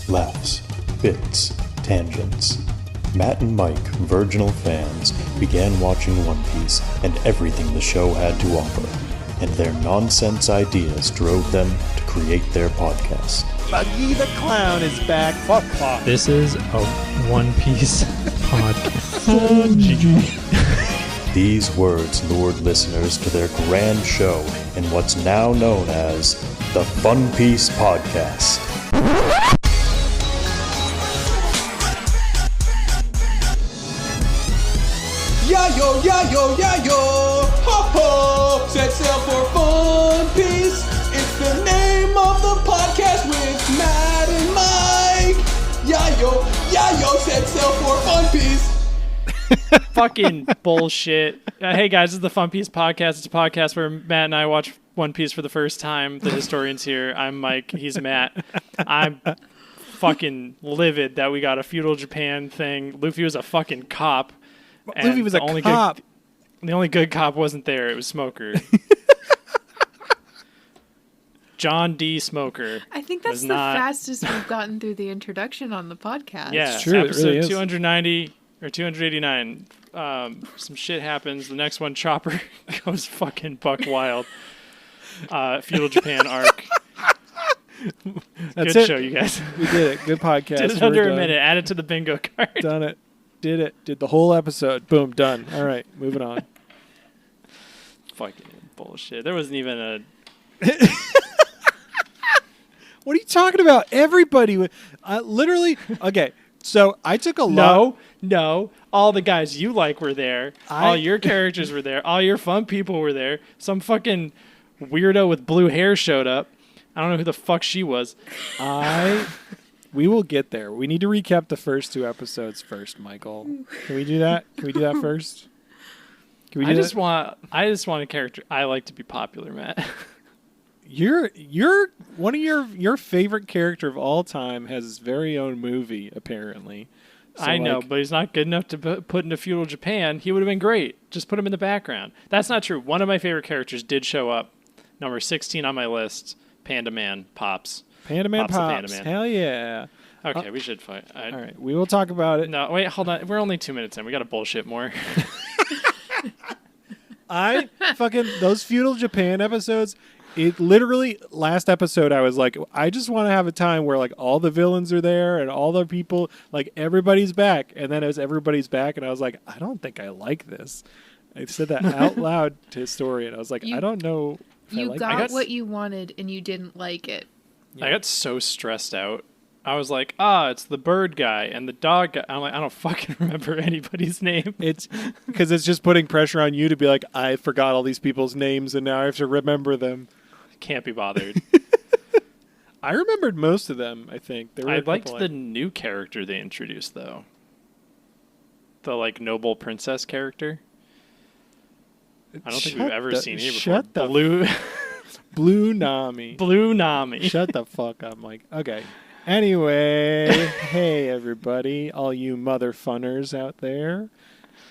laughs, bits, tangents. Matt and Mike, virginal fans, began watching One Piece and everything the show had to offer, and their nonsense ideas drove them to create their podcast. Buggy the Clown is back. Fuck. This is a One Piece podcast. These words lured listeners to their grand show in what's now known as the funpiecepodcast. Yayo, yayo, yayo, ho ho, set sail for Fun Piece. It's the name of the podcast with Matt and Mike. Yayo, yayo, set sail for Fun Piece. Fucking bullshit. Hey guys, this is the Fun Piece Podcast. It's a podcast where Matt and I watch One Piece for the first time. The historian's here. I'm Mike. He's Matt. I'm fucking livid that we got a feudal Japan thing. Luffy was a fucking cop. Luffy was a cop. The only good cop wasn't there. It was Smoker. John D. Smoker. I think that's the fastest we've gotten through the introduction on the podcast. Yeah, it's true. Episode it really is. 290 or 289. Some shit happens. The next one, Chopper goes fucking buck wild. Feudal Japan arc. That's Good it. show, you guys. We did it. Good podcast. Did it We're under done. a minute. Add it to the bingo card. Done it. Did it. Did the whole episode. Boom. Done. All right. Moving on. Fucking bullshit. There wasn't even a... What are you talking about? Everybody. Literally. Okay. So I took a lot. No. All the guys you like were there. All your characters were there. All your fun people were there. Some fucking weirdo with blue hair showed up. I don't know who the fuck she was. We will get there. We need to recap the first two episodes first, Michael. Can we do that? Can we do that first? Can we do I just that? want a character. I like to be popular, Matt. You're one of your favorite character of all time has his very own movie, apparently. So I know, but he's not good enough to put into feudal Japan. He would have been great. Just put him in the background. That's not true. One of my favorite characters did show up. Number 16 on my list, Panda Man Pops. Panda Man Pops the Pops. Panda Man. Hell yeah. Okay, we should fight. All right, we will talk about it. No, wait, hold on. We're only 2 minutes in. We got to bullshit more. Those feudal Japan episodes. It literally, last episode, I was like, I just want to have a time where like all the villains are there and all the people, like everybody's back. And then as everybody's back, and I was like, I don't think I like this. I said that out loud to Historian. I was like, I don't know if I You like got this. what you wanted and you didn't like it. I got so stressed out. I was like, it's the bird guy and the dog guy. I'm like, I don't fucking remember anybody's name. It's because it's just putting pressure on you to be like, I forgot all these people's names and now I have to remember them. Can't be bothered. I remembered most of them, I think. There were I a liked couple the new character they introduced, though. The, like, noble princess character. I don't think we've ever seen her before. Shut the Blue Nami. Blue Nami. Shut the fuck up, Mike. Okay. Anyway, hey everybody, all you mother funners out there.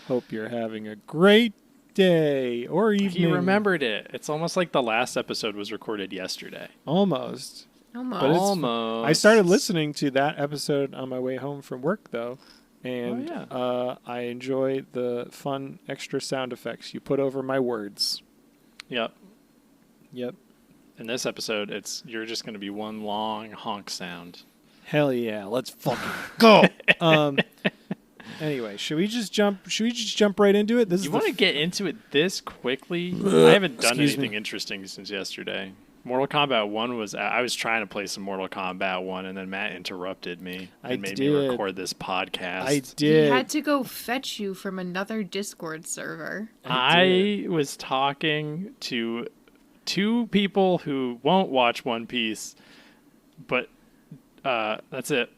Hope you're having a great day or evening. He remembered it. It's almost like the last episode was recorded yesterday. Almost. Almost. Almost. I started listening to that episode on my way home from work, though, and I enjoy the fun extra sound effects you put over my words. Yep. Yep. In this episode, you're just going to be one long honk sound. Hell yeah! Let's fucking go. Anyway, should we just jump right into it? You want to get into it this quickly? I haven't done anything interesting since yesterday. Mortal Kombat 1 I was trying to play some Mortal Kombat 1 and then Matt interrupted me and made me record this podcast. I did. He had to go fetch you from another Discord server. I was talking to two people who won't watch One Piece, but that's it.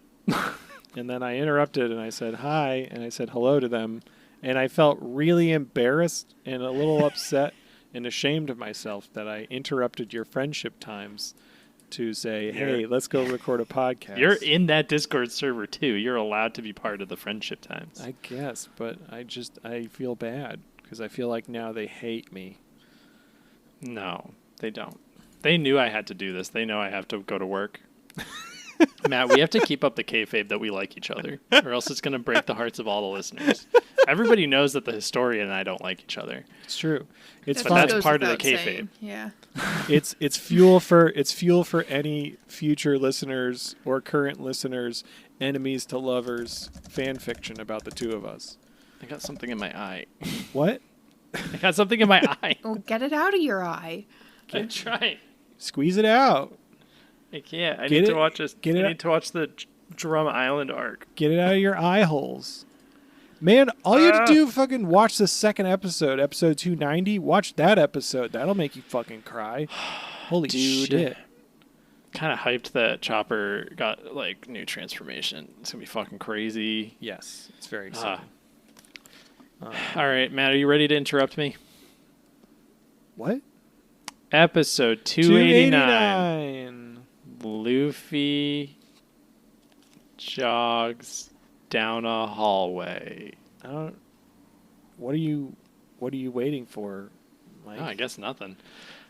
And then I interrupted and I said hi and I said hello to them. And I felt really embarrassed and a little upset and ashamed of myself that I interrupted your friendship times to say, hey, let's go record a podcast. You're in that Discord server too. You're allowed to be part of the friendship times. I guess, but I feel bad because I feel like now they hate me. No, they don't. They knew I had to do this. They know I have to go to work. Matt, we have to keep up the kayfabe that we like each other, or else it's going to break the hearts of all the listeners. Everybody knows that the historian and I don't like each other. It's true. It's But fun. that's goes part of the without kayfabe. saying. Yeah. It's fuel for any future listeners or current listeners, enemies to lovers fan fiction about the two of us. I got something in my eye. What? I got something in my eye. Well, get it out of your eye. I'm trying. Squeeze it out. I can't. I Get need it- to watch this. get I it- need to watch the Drum Island arc. Get it out of your eye holes. Man, all you have to do fucking watch the second episode, episode 290. Watch that episode. That'll make you fucking cry. Holy Dude. shit. Kind of hyped that Chopper got like new transformation. It's gonna be fucking crazy. Yes, it's very exciting. All right, Matt, are you ready to interrupt me? What? Episode 289. 289. Luffy jogs down a hallway. I don't. What are you waiting for, Mike? Oh, I guess nothing.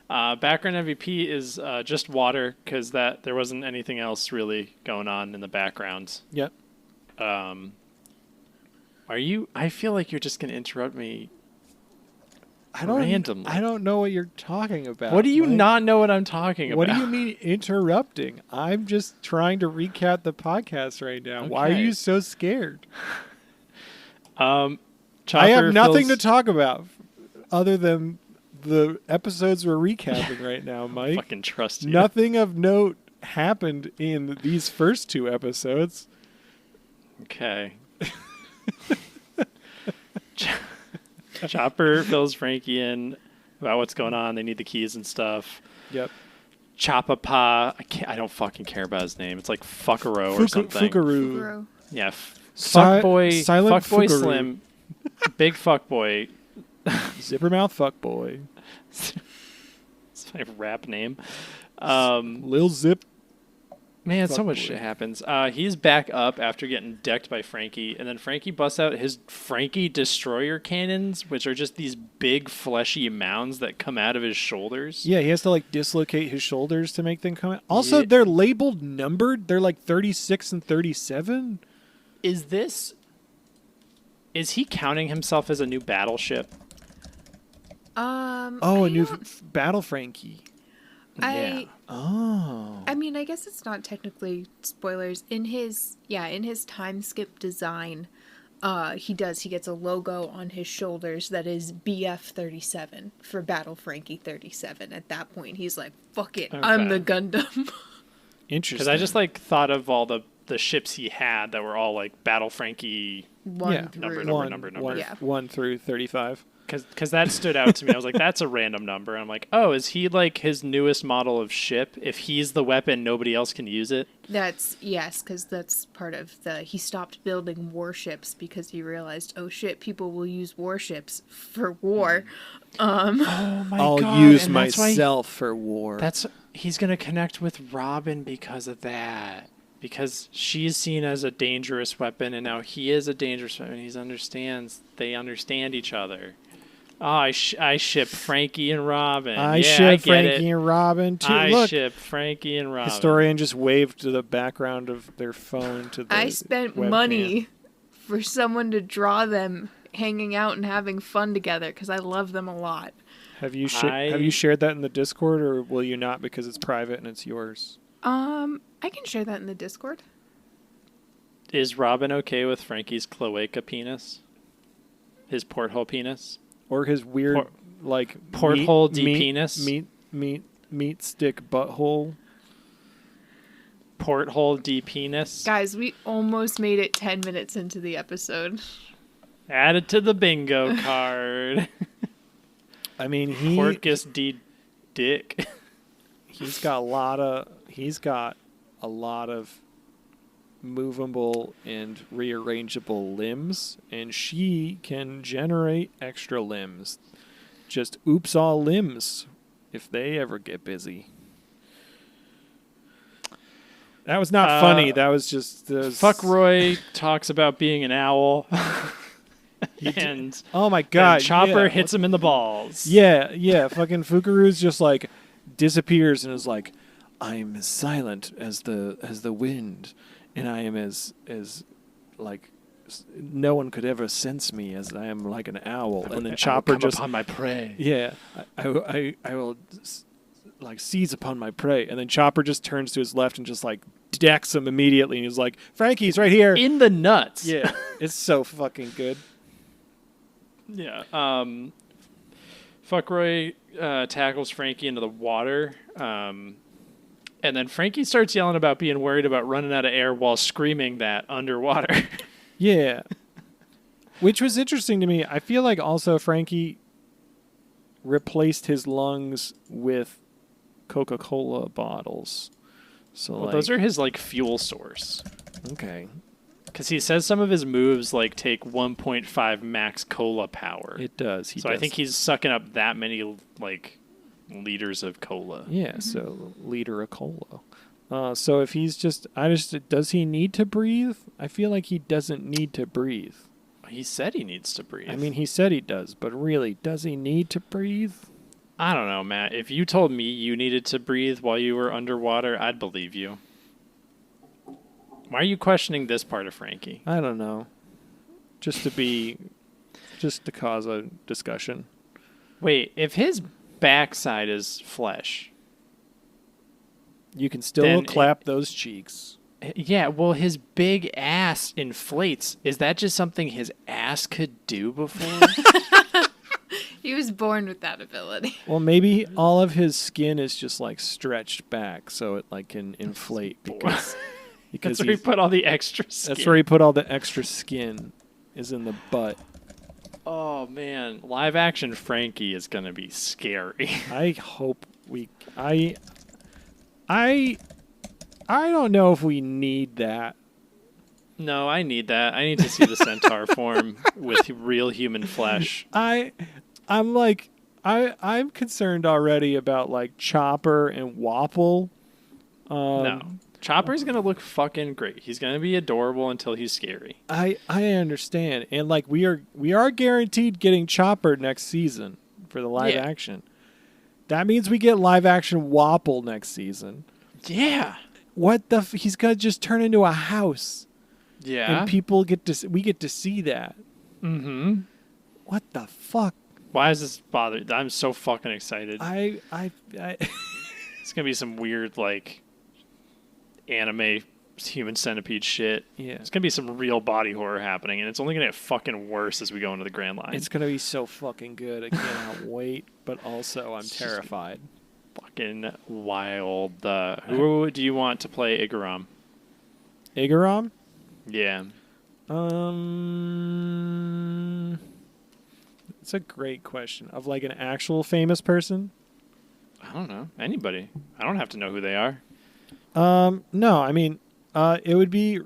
Background MVP is just water because there wasn't anything else really going on in the background. Yep. I feel like you're just gonna interrupt me. Randomly. randomly. I don't know what you're talking about. What do you Mike. not know what I'm talking about? What do you mean interrupting? I'm just trying to recap the podcast right now. Why are Okay. you so scared? Chopper I have nothing to fills- talk about other than the episodes we're recapping right now, Mike. Fucking trust you. Nothing of note happened in these first two episodes. Okay. Chopper fills Frankie in about what's going on. They need the keys and stuff. Yep. Chopapa. I don't fucking care about his name. It's like Fuckaro or something. Fukaru. Bro. Yeah. Fuckboy. Silent Fuckboy Fukaru. Slim. Big fuckboy. Zippermouth fuckboy. It's my rap name. Lil Zip. Man, so much Fuckboy. shit happens. He's back up after getting decked by Frankie, and then Frankie busts out his Frankie Destroyer cannons, which are just these big fleshy mounds that come out of his shoulders. Yeah, he has to like dislocate his shoulders to make them come out. Also, Yeah. they're labeled numbered. They're like 36 and 37. Is he counting himself as a new battleship? Oh, a new Battle Frankie. I Oh. I mean, I guess it's not technically spoilers. In his time skip design, he gets a logo on his shoulders that is BF-37 for Battle Frankie 37. At that point, he's like, "Fuck it, I'm the Gundam." Interesting. Because I just like thought of all the ships he had that were all like Battle Frankie. One Yeah. through Number. Yeah. 1 through 35. Because that stood out to me. I was like, that's a random number. And I'm like, oh, is he like his newest model of ship? If he's the weapon, nobody else can use it. Yes, because that's part of he stopped building warships because he realized, oh shit, people will use warships for war. Oh my I'll god! use and that's why myself for war. he's gonna connect with Robin because of that. Because she's seen as a dangerous weapon, and now he is a dangerous weapon. They understand each other. Oh, I ship Frankie and Robin. I Yeah, ship get Frankie it. and Robin too. I Look, ship Frankie and Robin. historian just waved to the background of their phone to the I spent webcam. money for someone to draw them hanging out and having fun together because I love them a lot. Have you shared that in the Discord, or will you not because it's private and it's yours? I can share that in the Discord. Is Robin okay with Frankie's cloaca penis? His porthole penis? Or his weird porthole meat, deep meat, penis? meat stick butthole. Porthole deep penis? Guys, we almost made it 10 minutes into the episode. Add it to the bingo card. I mean, Porcus D dick. he's got a lot of movable and rearrangeable limbs, and she can generate extra limbs. Just oops all limbs if they ever get busy. That was not funny. That was just Fuck Roy talks about being an owl. And oh my god! Chopper yeah. hits him in the balls. Yeah. Fucking Fukaru's just like disappears and is like, I'm as silent as the wind, and I am as like no one could ever sense me as I am like an owl. And then Chopper just upon my prey. yeah, I will like seize upon my prey, and then Chopper just turns to his left and just like decks him immediately, and he's like, Frankie's right here. In the nuts. Yeah, it's so fucking good. Yeah. Fuckroy tackles Frankie into the water. And then Frankie starts yelling about being worried about running out of air while screaming that underwater. Yeah. Which was interesting to me. I feel like also Frankie replaced his lungs with Coca-Cola bottles. So Well, like, those are his like fuel source. okay. Because he says some of his moves like take 1.5 max cola power. It does. So I think he's sucking up that many like liters of cola. yeah. So liter of cola. So if he's does he need to breathe? I feel like he doesn't need to breathe. He said he needs to breathe. I mean, he said he does, but really, does he need to breathe? I don't know, Matt. If you told me you needed to breathe while you were underwater, I'd believe you. Why are you questioning this part of Frankie? I don't know. Just to cause a discussion. Wait, if his backside is flesh, You can still Then clap those cheeks. yeah, well, his big ass inflates. Is that just something his ass could do before? He was born with that ability. Well, maybe all of his skin is just like stretched back so it like can inflate because That's where he put all the extra skin. that's where he put all the extra skin is in the butt. Oh, man. Live action Frankie is going to be scary. I hope we I don't know if we need that. No, I need that. I need to see the centaur form with real human flesh. I'm concerned already about like Chopper and Wapple. No. Chopper's going to look fucking great. He's going to be adorable until he's scary. I understand, and like we are guaranteed getting Chopper next season for the live action. That means we get live action Wapple next season. Yeah. What the? He's gonna just turn into a house, Yeah. and we get to see that. Mm-hmm. What the fuck? Why is this bothered? I'm so fucking excited. I It's going to be some weird, like, anime human centipede shit. yeah. It's going to be some real body horror happening, and it's only going to get fucking worse as we go into the Grand Line. It's gonna be so fucking good. I cannot wait, but also I'm just- terrified. fucking wild. Who do you want to play Igaram? Igaram? Yeah. It's a great question. Of like an actual famous person? I don't know. Anybody. I don't have to know who they are. No, I mean, it would be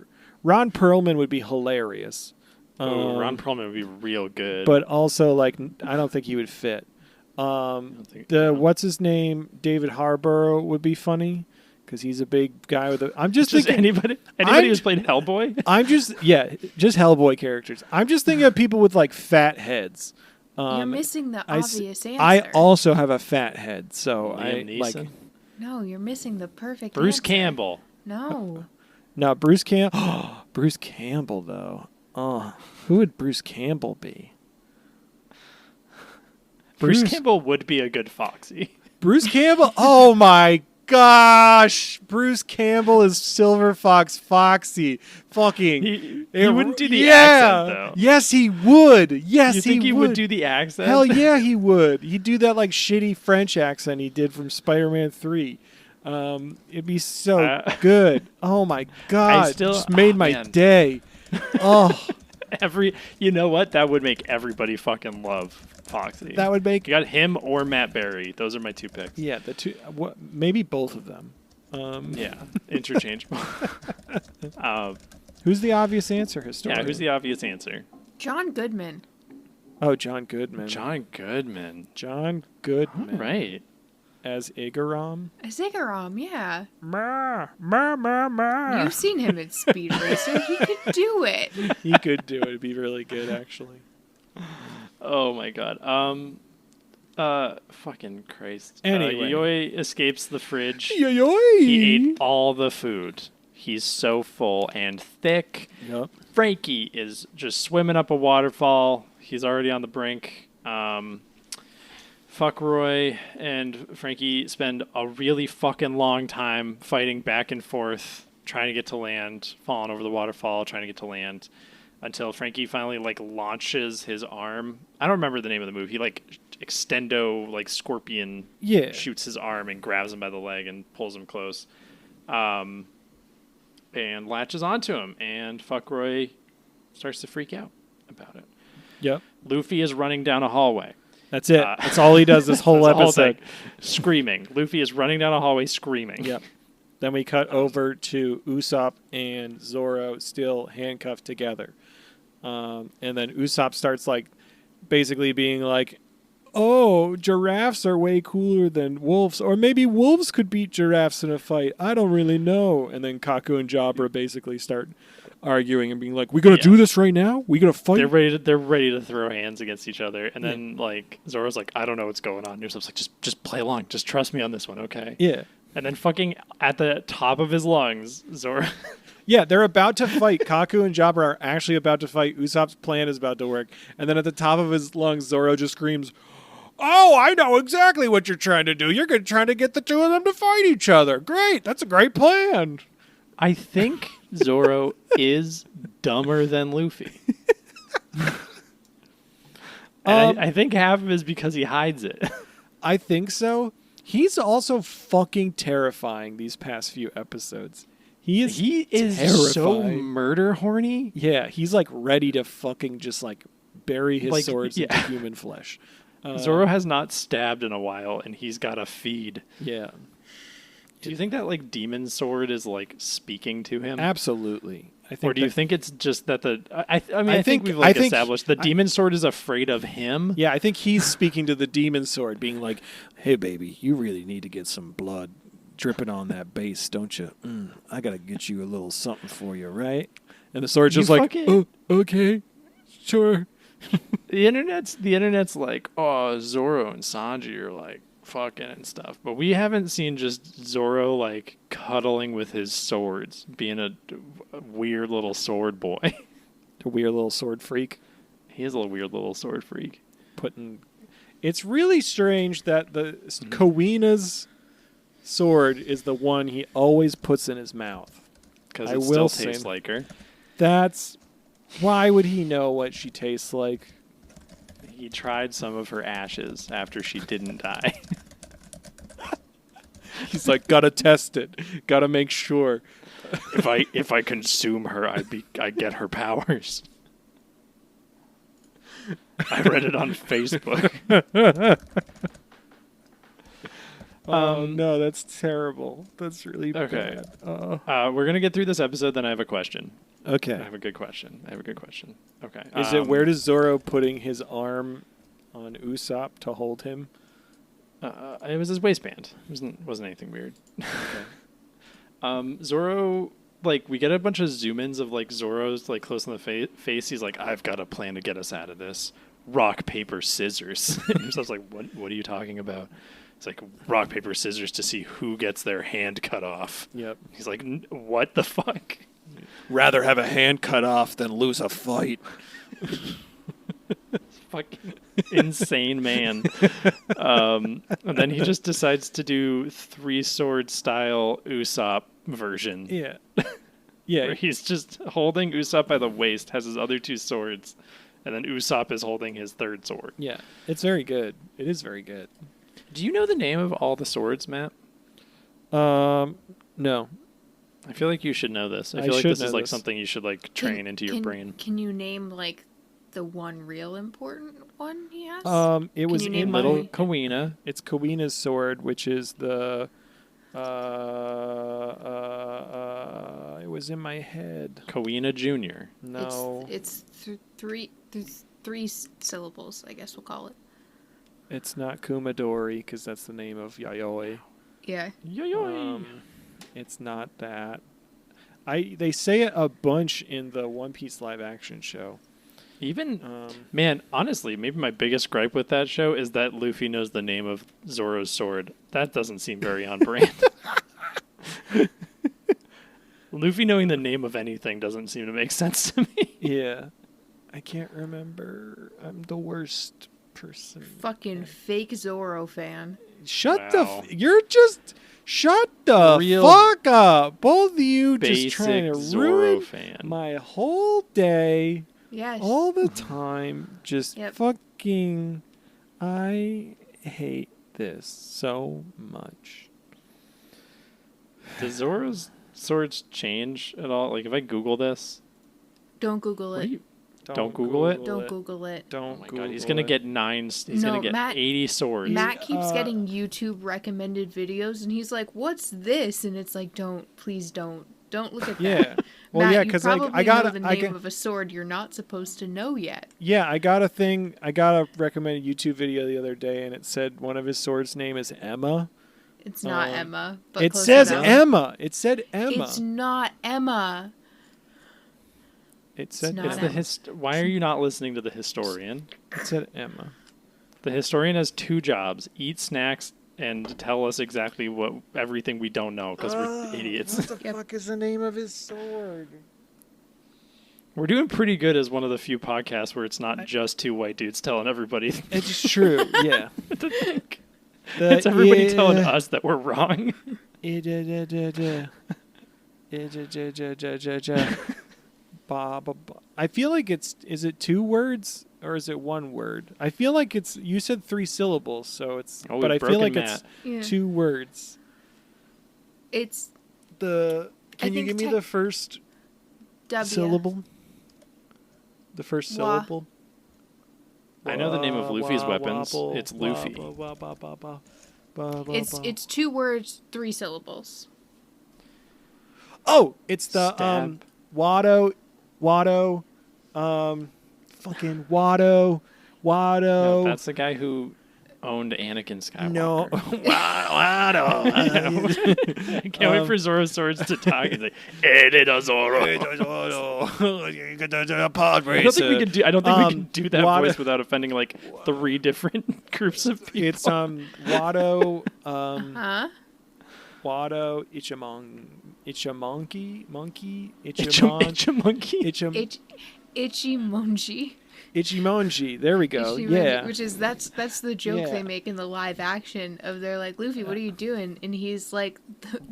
Ron Perlman would be hilarious. Ron Perlman would be real good. But also, like, I don't think he would fit. What's his name? David Harbour would be funny because he's a big guy with a. I'm just thinking anybody who's played Hellboy. I'm just Hellboy characters. I'm just thinking of people with like fat heads. You're missing the obvious answer. I also have a fat head, so Liam Neeson? No, you're missing the perfect Bruce answer. Campbell. No. No, Bruce Campbell. Bruce Campbell, though. Oh, who would Bruce Campbell be? Bruce Campbell would be a good Foxy. Bruce Campbell. Oh my gosh, Bruce Campbell is Silver Fox Foxy. Fucking. He wouldn't do the accent, though. Yes, he would. Yes, You think he would do the accent? Hell yeah, he would. He'd do that like shitty French accent he did from Spider-Man 3. It'd be so good. Oh my god, just made my day. Oh, you know what? That would make everybody fucking love Foxy. that would make You got him or Matt Berry. Those are my two picks. the two. Maybe both of them. Yeah, interchangeable. Who's the obvious answer? Historian. Yeah, who's the obvious answer? John Goodman. Oh, John Goodman. John Goodman. John Goodman. Right. As Igaram. Zigaram, yeah. Ma, ma, ma, ma. You've seen him in Speed Racer. He could do it. He could do it. It'd be really good, actually. Oh my god. Fucking Christ. Anyway. Yayoi escapes the fridge. Yayoi! He ate all the food. He's so full and thick. Yep. Frankie is just swimming up a waterfall. He's already on the brink. Fuck Roy and Frankie spend a really fucking long time fighting back and forth, trying to get to land, falling over the waterfall, trying to get to land, until Frankie finally like launches his arm. I don't remember the name of the move. He like extendo like scorpion shoots his arm and grabs him by the leg and pulls him close. And latches onto him, and Fuck Roy starts to freak out about it. Yep. Luffy is running down a hallway. That's it. That's all he does this whole episode. Screaming. Luffy is running down a hallway screaming. Yep. Then we cut over to Usopp and Zoro still handcuffed together. And then Usopp starts like basically being like, oh, giraffes are way cooler than wolves. Or maybe wolves could beat giraffes in a fight. I don't really know. And then Kaku and Jabra basically start arguing and being like, we gonna do this right now? We gonna fight? They're ready to throw hands against each other. And then like Zoro's like, I don't know what's going on. And Usopp's like, just play along. Just trust me on this one, okay? Yeah. And then fucking at the top of his lungs, Zoro... Yeah, they're about to fight. Kaku and Jabra are actually about to fight. Usopp's plan is about to work. And then at the top of his lungs, Zoro just screams, oh, I know exactly what you're trying to do. You're trying to get the two of them to fight each other. Great. That's a great plan. I think Zoro is dumber than Luffy. And I think half of it is because he hides it. I think so. He's also fucking terrifying these past few episodes. He is terrifying. So murder horny. Yeah, he's like ready to fucking just like bury his swords into human flesh. Zoro has not stabbed in a while, and he's got a feed. Yeah. Do you think that like demon sword is like speaking to him? Absolutely. I think. Or do you think it's just that I think we've established the demon sword is afraid of him? Yeah, I think he's speaking to the demon sword, being like, "Hey, baby, you really need to get some blood dripping on that base, don't you? I gotta get you a little something for you, right?" And the sword's just like, "Oh, okay, sure." The internet's like, "Oh, Zoro and Sanji are like fucking and stuff," but we haven't seen just Zoro like cuddling with his swords, being a weird little sword boy. A weird little sword freak. He is a weird little sword freak. It's really strange that the Kawina's sword is the one he always puts in his mouth. Because it still tastes like her. Why would he know what she tastes like? He tried some of her ashes after she didn't die. He's like, gotta test it. Gotta make sure. If I consume her, I get her powers. I read it on Facebook. No, that's terrible. That's really bad. We're gonna get through this episode. Then I have a question. Okay. I have a good question. Okay. Is it where does Zoro putting his arm on Usopp to hold him? It was his waistband. It wasn't anything weird. Okay. Zoro, like, we get a bunch of zoom-ins of like Zoro's like close on the face. He's like, I've got a plan to get us out of this. Rock, paper, scissors. And I was like, what are you talking about? It's like rock, paper, scissors to see who gets their hand cut off. Yep. He's like, what the fuck? Rather have a hand cut off than lose a fight. Fucking insane man. And then he just decides to do 3-sword style Usopp version. Yeah. Yeah. Where he's just holding Usopp by the waist, has his other 2 swords, and then Usopp is holding his 3rd sword. Yeah. It's very good. It is very good. Do you know the name of all the swords, Matt? No. I feel like you should know this. I feel like this is like something you should like train into your brain. Can you name like the one real important one he has? It was in Little Kawina. It's Kawina's sword, which is the it was in my head. Kawina Jr. No. It's three syllables, I guess we'll call it. It's not Kumadori, because that's the name of Yayoi. Yeah. Yayoi. It's not that. They say it a bunch in the One Piece live action show. Even, man, honestly, maybe my biggest gripe with that show is that Luffy knows the name of Zoro's sword. That doesn't seem very on brand. Luffy knowing the name of anything doesn't seem to make sense to me. Yeah. I can't remember. I'm the worst person. Fucking fake Zoro fan. Shut Wow. You're just... Shut the Real fuck up. Both of you just trying Basic to Zoro ruin fan. my whole day. Yes. All the time. Just Yep. fucking... I hate this so much. Does Zoro's swords change at all? Like, if I Google this, Don't Google what it. do you... Don't Google it? Don't Google it. Don't Oh my Google god, he's gonna it. get 9. He's No, gonna get Matt- 80 swords. Matt keeps Uh, getting YouTube recommended videos, and he's like, "What's this?" And it's like, please don't look at that. Yeah. Well, Matt, yeah, you because like probably I got know the name of a sword you're not supposed to know yet. Yeah, I got a recommended YouTube video the other day, and it said one of his swords' name is Emma. It's not Emma. But It close says enough. Emma. It said Emma. It's not Emma. It said not It's Emma. the Why are you not listening to the historian? It said Emma. The historian has 2 jobs: eat snacks and tell us exactly everything we don't know because we're idiots. What the fuck is the name of his sword? We're doing pretty good as one of the few podcasts where it's not just 2 white dudes telling everybody. It's true. Yeah. It's everybody telling us that we're wrong. I feel like is it 2 words or is it 1 word? I feel like you said 3 syllables, so it's, Oh, but I we've feel broken like it's Yeah. 2 words. It's Can you think give me the first W. syllable? The first Wah. syllable? I know the name of Luffy's weapons. Wobble, It's Luffy. It's 2 words, 3 syllables. Oh, it's the Stab. Watto, fucking Watto. No, that's the guy who owned Anakin Skywalker. No, Watto. I can't wait for Zoro's swords to talk. He's like, "Edit Zoro." I don't think we can do. I don't think we can do that Watto- voice without offending like 3 different groups of people. It's Watto, Huh? Watto, Ichimonki, Itch a monkey. Ichimonji. Ichimonji. There we go. Yeah. Which is that's the joke Yeah. they make in the live action of they're like, Luffy, what are you doing? And he's like,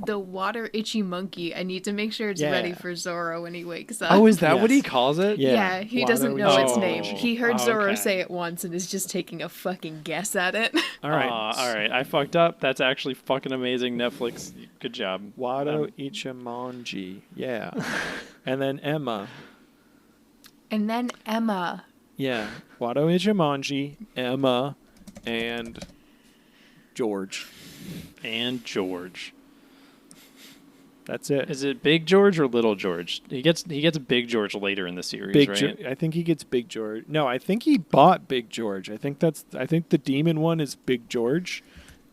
the water itchy monkey. I need to make sure it's Yeah. ready for Zoro when he wakes up. Oh, is that what he Yes. calls it? Yeah. He Watto doesn't know its Ichimonji. name. He heard Oh, Zoro okay. say it once and is just taking a fucking guess at it. All right. All right. I fucked up. That's actually fucking amazing. Netflix. Good job. Watto Ichimonji. Yeah. And then Emma. And then Emma. Yeah. Watto Ichimonji, Emma, and George. And George. That's it. Is it Big George or Little George? He gets Big George later in the series, Big right? I think he gets Big George. No, I think he bought Big George. I think the demon one is Big George,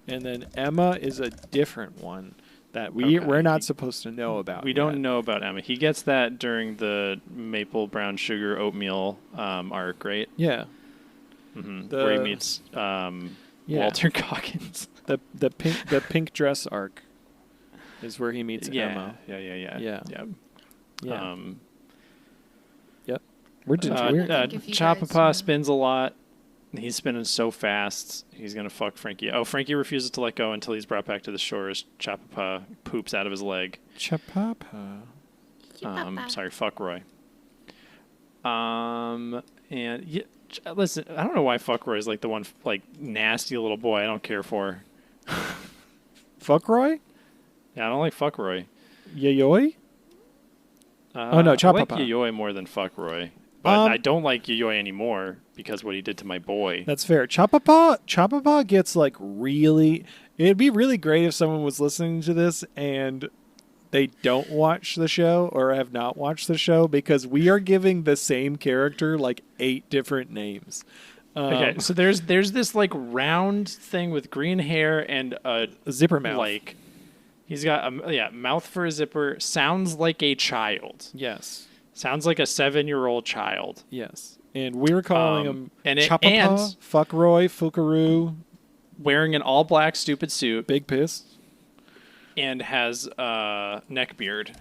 and then Emma is a different one that we're not supposed to know about. We yet. don't know about Emma. He gets that during the maple brown sugar oatmeal arc, right? Yeah. Mm-hmm. The- Where he meets Walter Goggins. The pink dress arc is where he meets Emma. Yeah. Yeah. Yeah. Yep. We're weird. think if you Chapapa guys know. spins a lot. He's spinning so fast. He's gonna fuck Frankie. Oh, Frankie refuses to let go until he's brought back to the shore as Chapapa poops out of his leg. Chapapa. Sorry, fuck Roy. And yeah, listen, I don't know why fuck Roy is like the one like nasty little boy I don't care for. Fuck Roy? Yeah, I don't like fuck Roy. Yayoi? Oh, no, I like Chapapa. Yayoi more than fuck Roy. But I don't like Yayoi anymore because what he did to my boy. That's fair. Chapapa gets like really. It'd be really great if someone was listening to this and they don't watch the show or have not watched the show because we are giving the same character like 8 different names. Okay, so there's this like round thing with green hair and a Zipper mouth. like he's got a mouth for a zipper. Sounds like a child. Yes. Sounds like a 7-year-old child. Yes. And we were calling him and Chapapa, Fuckroy, Fukaroo, wearing an all-black stupid suit, Big Piss. and has a neck beard.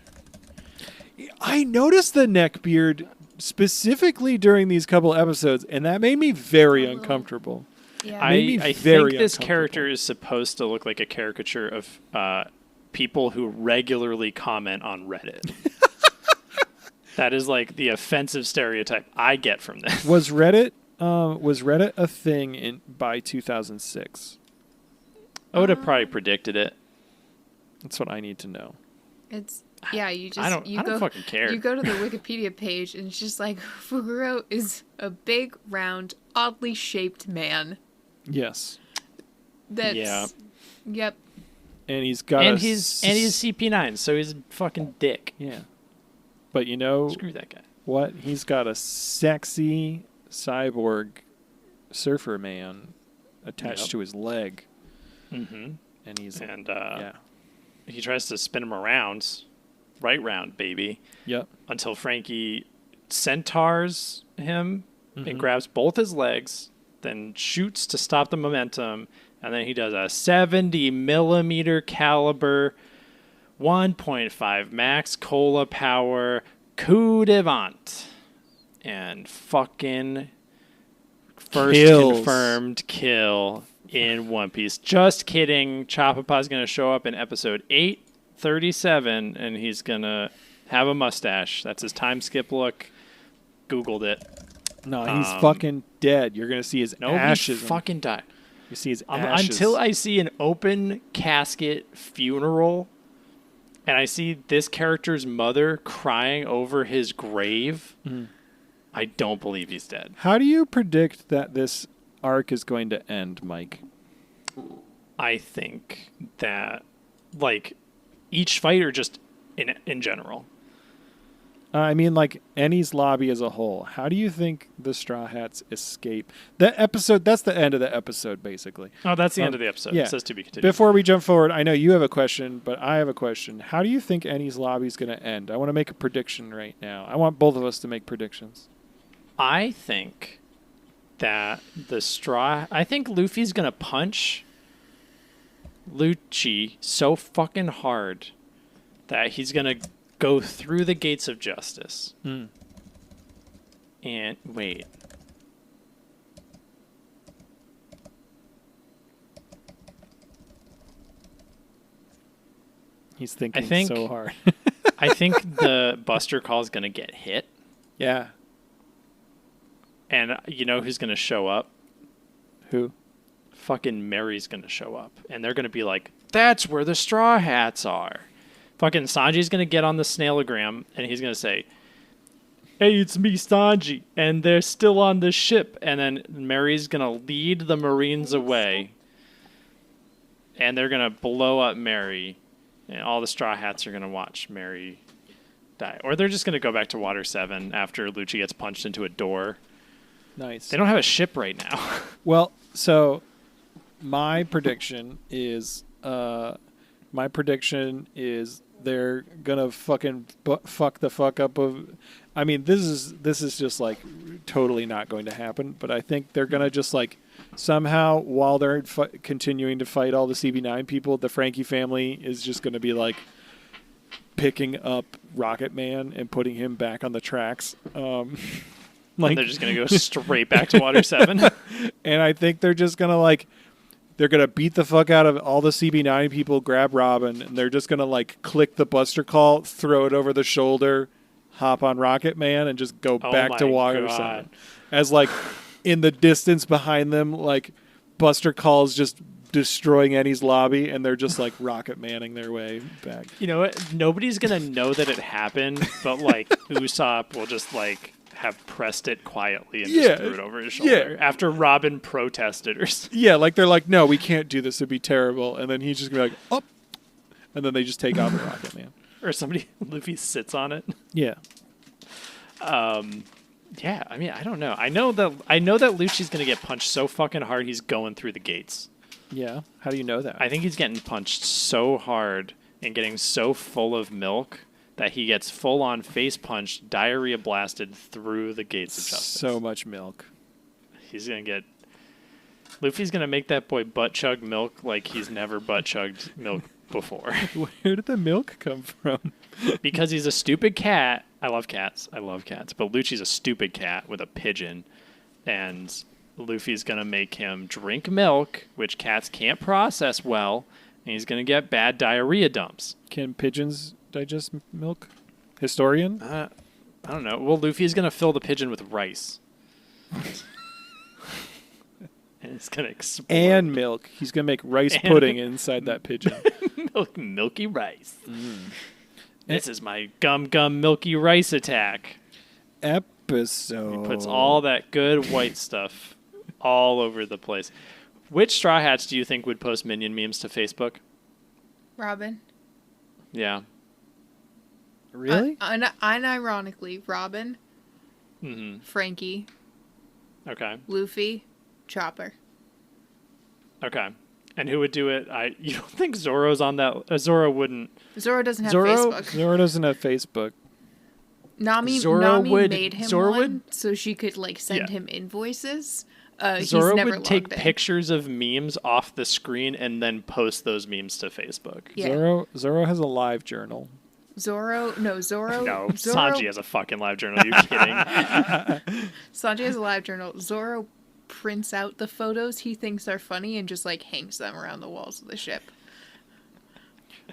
I noticed the neck beard specifically during these couple episodes, and that made me very uncomfortable. Yeah. Made me I very think this uncomfortable. character is supposed to look like a caricature of people who regularly comment on Reddit. That is like the offensive stereotype I get from this. Was Reddit a thing by 2006? I would have probably predicted it. That's what I need to know. It's you just I don't fucking care. You go to the Wikipedia page and it's just like Fuguro is a big, round, oddly shaped man. Yes. That's Yep. And he's got he's CP9, so he's a fucking dick. Yeah. But you know Screw that guy. what? He's got a sexy cyborg surfer man attached to his leg. Mm-hmm. And he's he tries to spin him around, right round, baby. Yep. Until Frankie centaurs him and grabs both his legs, then shoots to stop the momentum, and then he does a 70 millimeter caliber, 1.5 max cola power coup de vent, and fucking first Kills. confirmed kill in One Piece. Just kidding. Chapapa's going to show up in episode 837, and he's going to have a mustache. That's his time skip look. Googled it. No, he's fucking dead. You're gonna see his ashes. He fucking died. You see his ashes. Until I see an open casket funeral, and I see this character's mother crying over his grave, I don't believe he's dead. How do you predict that this arc is going to end, Mike? I think that, like, each fighter just in general. I mean, like, Enies lobby as a whole. How do you think the Straw Hats escape? That episode, that's the end of the episode, basically. Oh, that's the end of the episode. Yeah. It says to be continued. Before we jump forward, I know you have a question, but I have a question. How do you think Enies lobby is going to end? I want to make a prediction right now. I want both of us to make predictions. I think that I think Luffy's going to punch Lucci so fucking hard that he's going to go through the gates of justice. And wait. He's thinking so hard. I think the Buster Call is going to get hit. Yeah. And you know who's going to show up? Who? Fucking Mary's going to show up. And they're going to be like, that's where the Straw Hats are. Fucking Sanji's going to get on the snailogram, and he's going to say, hey, it's me, Sanji, and they're still on the ship. And then Mary's going to lead the Marines away, and they're going to blow up Mary, and all the Straw Hats are going to watch Mary die. Or they're just going to go back to Water 7 after Lucci gets punched into a door. Nice. They don't have a ship right now. Well, so my prediction is they're gonna fucking fuck the fuck up of. I mean, this is just like totally not going to happen. But I think they're gonna just like somehow while they're continuing to fight all the CB9 people, the Frankie family is just gonna be like picking up Rocket Man and putting him back on the tracks. Like and they're just going to go straight back to Water 7. And I think they're just going to like, they're going to beat the fuck out of all the CB9 people, grab Robin, and they're just going to like click the Buster Call, throw it over the shoulder, hop on Rocket Man, and just go back to Water 7. As like in the distance behind them, like Buster Call's just destroying Enies lobby, and they're just like Rocket Manning their way back. You know what? Nobody's going to know that it happened, but like Usopp will just like have pressed it quietly and just threw it over his shoulder after Robin protested or something. Yeah, like they're like, no, we can't do this. It'd be terrible. And then he's just going to be like, up. And then they just take out the Rocket Man. Or Luffy sits on it. Yeah. Yeah, I mean, I don't know. I know that Lucci's going to get punched so fucking hard he's going through the gates. Yeah. How do you know that? I think he's getting punched so hard and getting so full of milk that he gets full-on face punched, diarrhea blasted through the gates of justice. So much milk. He's going to get... Luffy's going to make that boy butt chug milk like he's never butt chugged milk before. Where did the milk come from? Because he's a stupid cat. I love cats. But Lucci's a stupid cat with a pigeon. And Luffy's going to make him drink milk, which cats can't process well. And he's going to get bad diarrhea dumps. Can pigeons digest milk? Historian? I don't know. Well, Luffy's going to fill the pigeon with rice. And it's going to explode. And milk. He's going to make rice pudding inside that pigeon. Milky rice. This is my gum milky rice attack. Episode. He puts all that good white stuff all over the place. Which Straw Hats do you think would post Minion memes to Facebook? Robin. Yeah. Really? Unironically, Robin, Mm-hmm. Frankie, Okay. Luffy, Chopper. Okay. And who would do it? You don't think Zoro's on that? Zoro wouldn't. Zoro doesn't have Zoro? Facebook. Zoro doesn't have Facebook. Nami made him one so she could send him invoices. Zoro he's never would take logged in. pictures of memes off the screen and then post those memes to Facebook. Yeah. Zoro has a live journal. Zoro. No, Sanji has a fucking live journal. Are you kidding? Sanji has a live journal. Zoro prints out the photos he thinks are funny and just hangs them around the walls of the ship.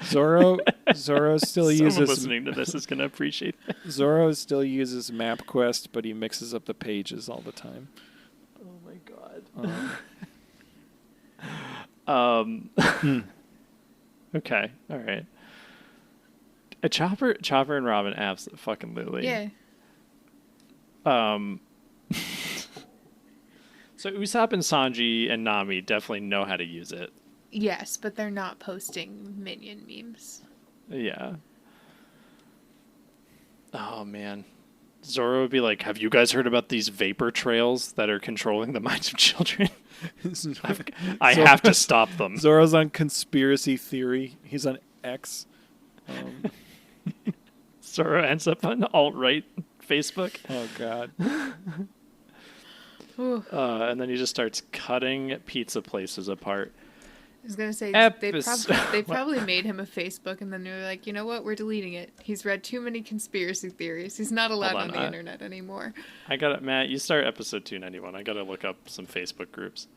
Zoro still Someone uses listening to this is gonna appreciate that. Zoro still uses MapQuest, but he mixes up the pages all the time. Oh my god. Okay. All right. Chopper and Robin absolutely. Yeah. So Usopp and Sanji and Nami definitely know how to use it. Yes, but they're not posting Minion memes. Yeah. Oh man. Zoro would be like, "Have you guys heard about these vapor trails that are controlling the minds of children? I have to stop them." Zoro's on conspiracy theory. He's on X. Zoro ends up on alt-right Facebook. Oh God. And then he just starts cutting pizza places apart. I was gonna say Episode- they probably made him a Facebook, and then they were like, you know what, we're deleting it. He's read too many conspiracy theories. He's not allowed on the internet anymore. I got it, Matt. You start episode 291. I gotta look up some Facebook groups.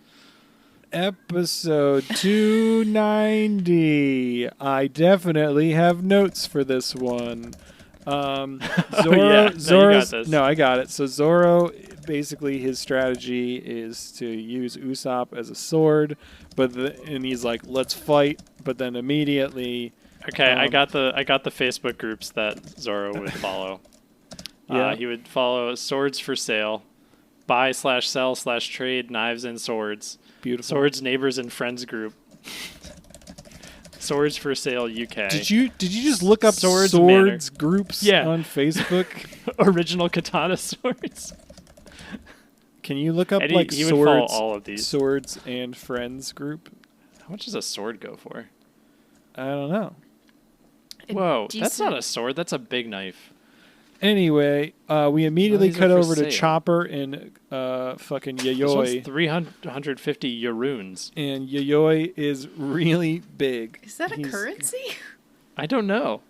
Episode 290. I definitely have notes for this one. Zoro. Yeah. No, you got this. No, I got it. So Zoro, basically, his strategy is to use Usopp as a sword, and he's like, "Let's fight!" But then immediately, Okay, I got the Facebook groups that Zoro would follow. Yeah. He would follow Swords for Sale, buy/sell/trade knives and swords. beautiful. Swords Neighbors and Friends group. Swords for Sale UK. Did you just look up Swords swords groups Yeah. on Facebook? Original katana swords. Can you look up And he would follow swords, all of these. swords and friends group? How much does a sword go for? I don't know. Whoa, that's not a sword. That's a big knife. Anyway, we immediately these cut are for over to sale. Chopper and fucking This one's Yayoi. 350 Yaroons. And Yayoi is really big. Is that a He's- currency? I don't know.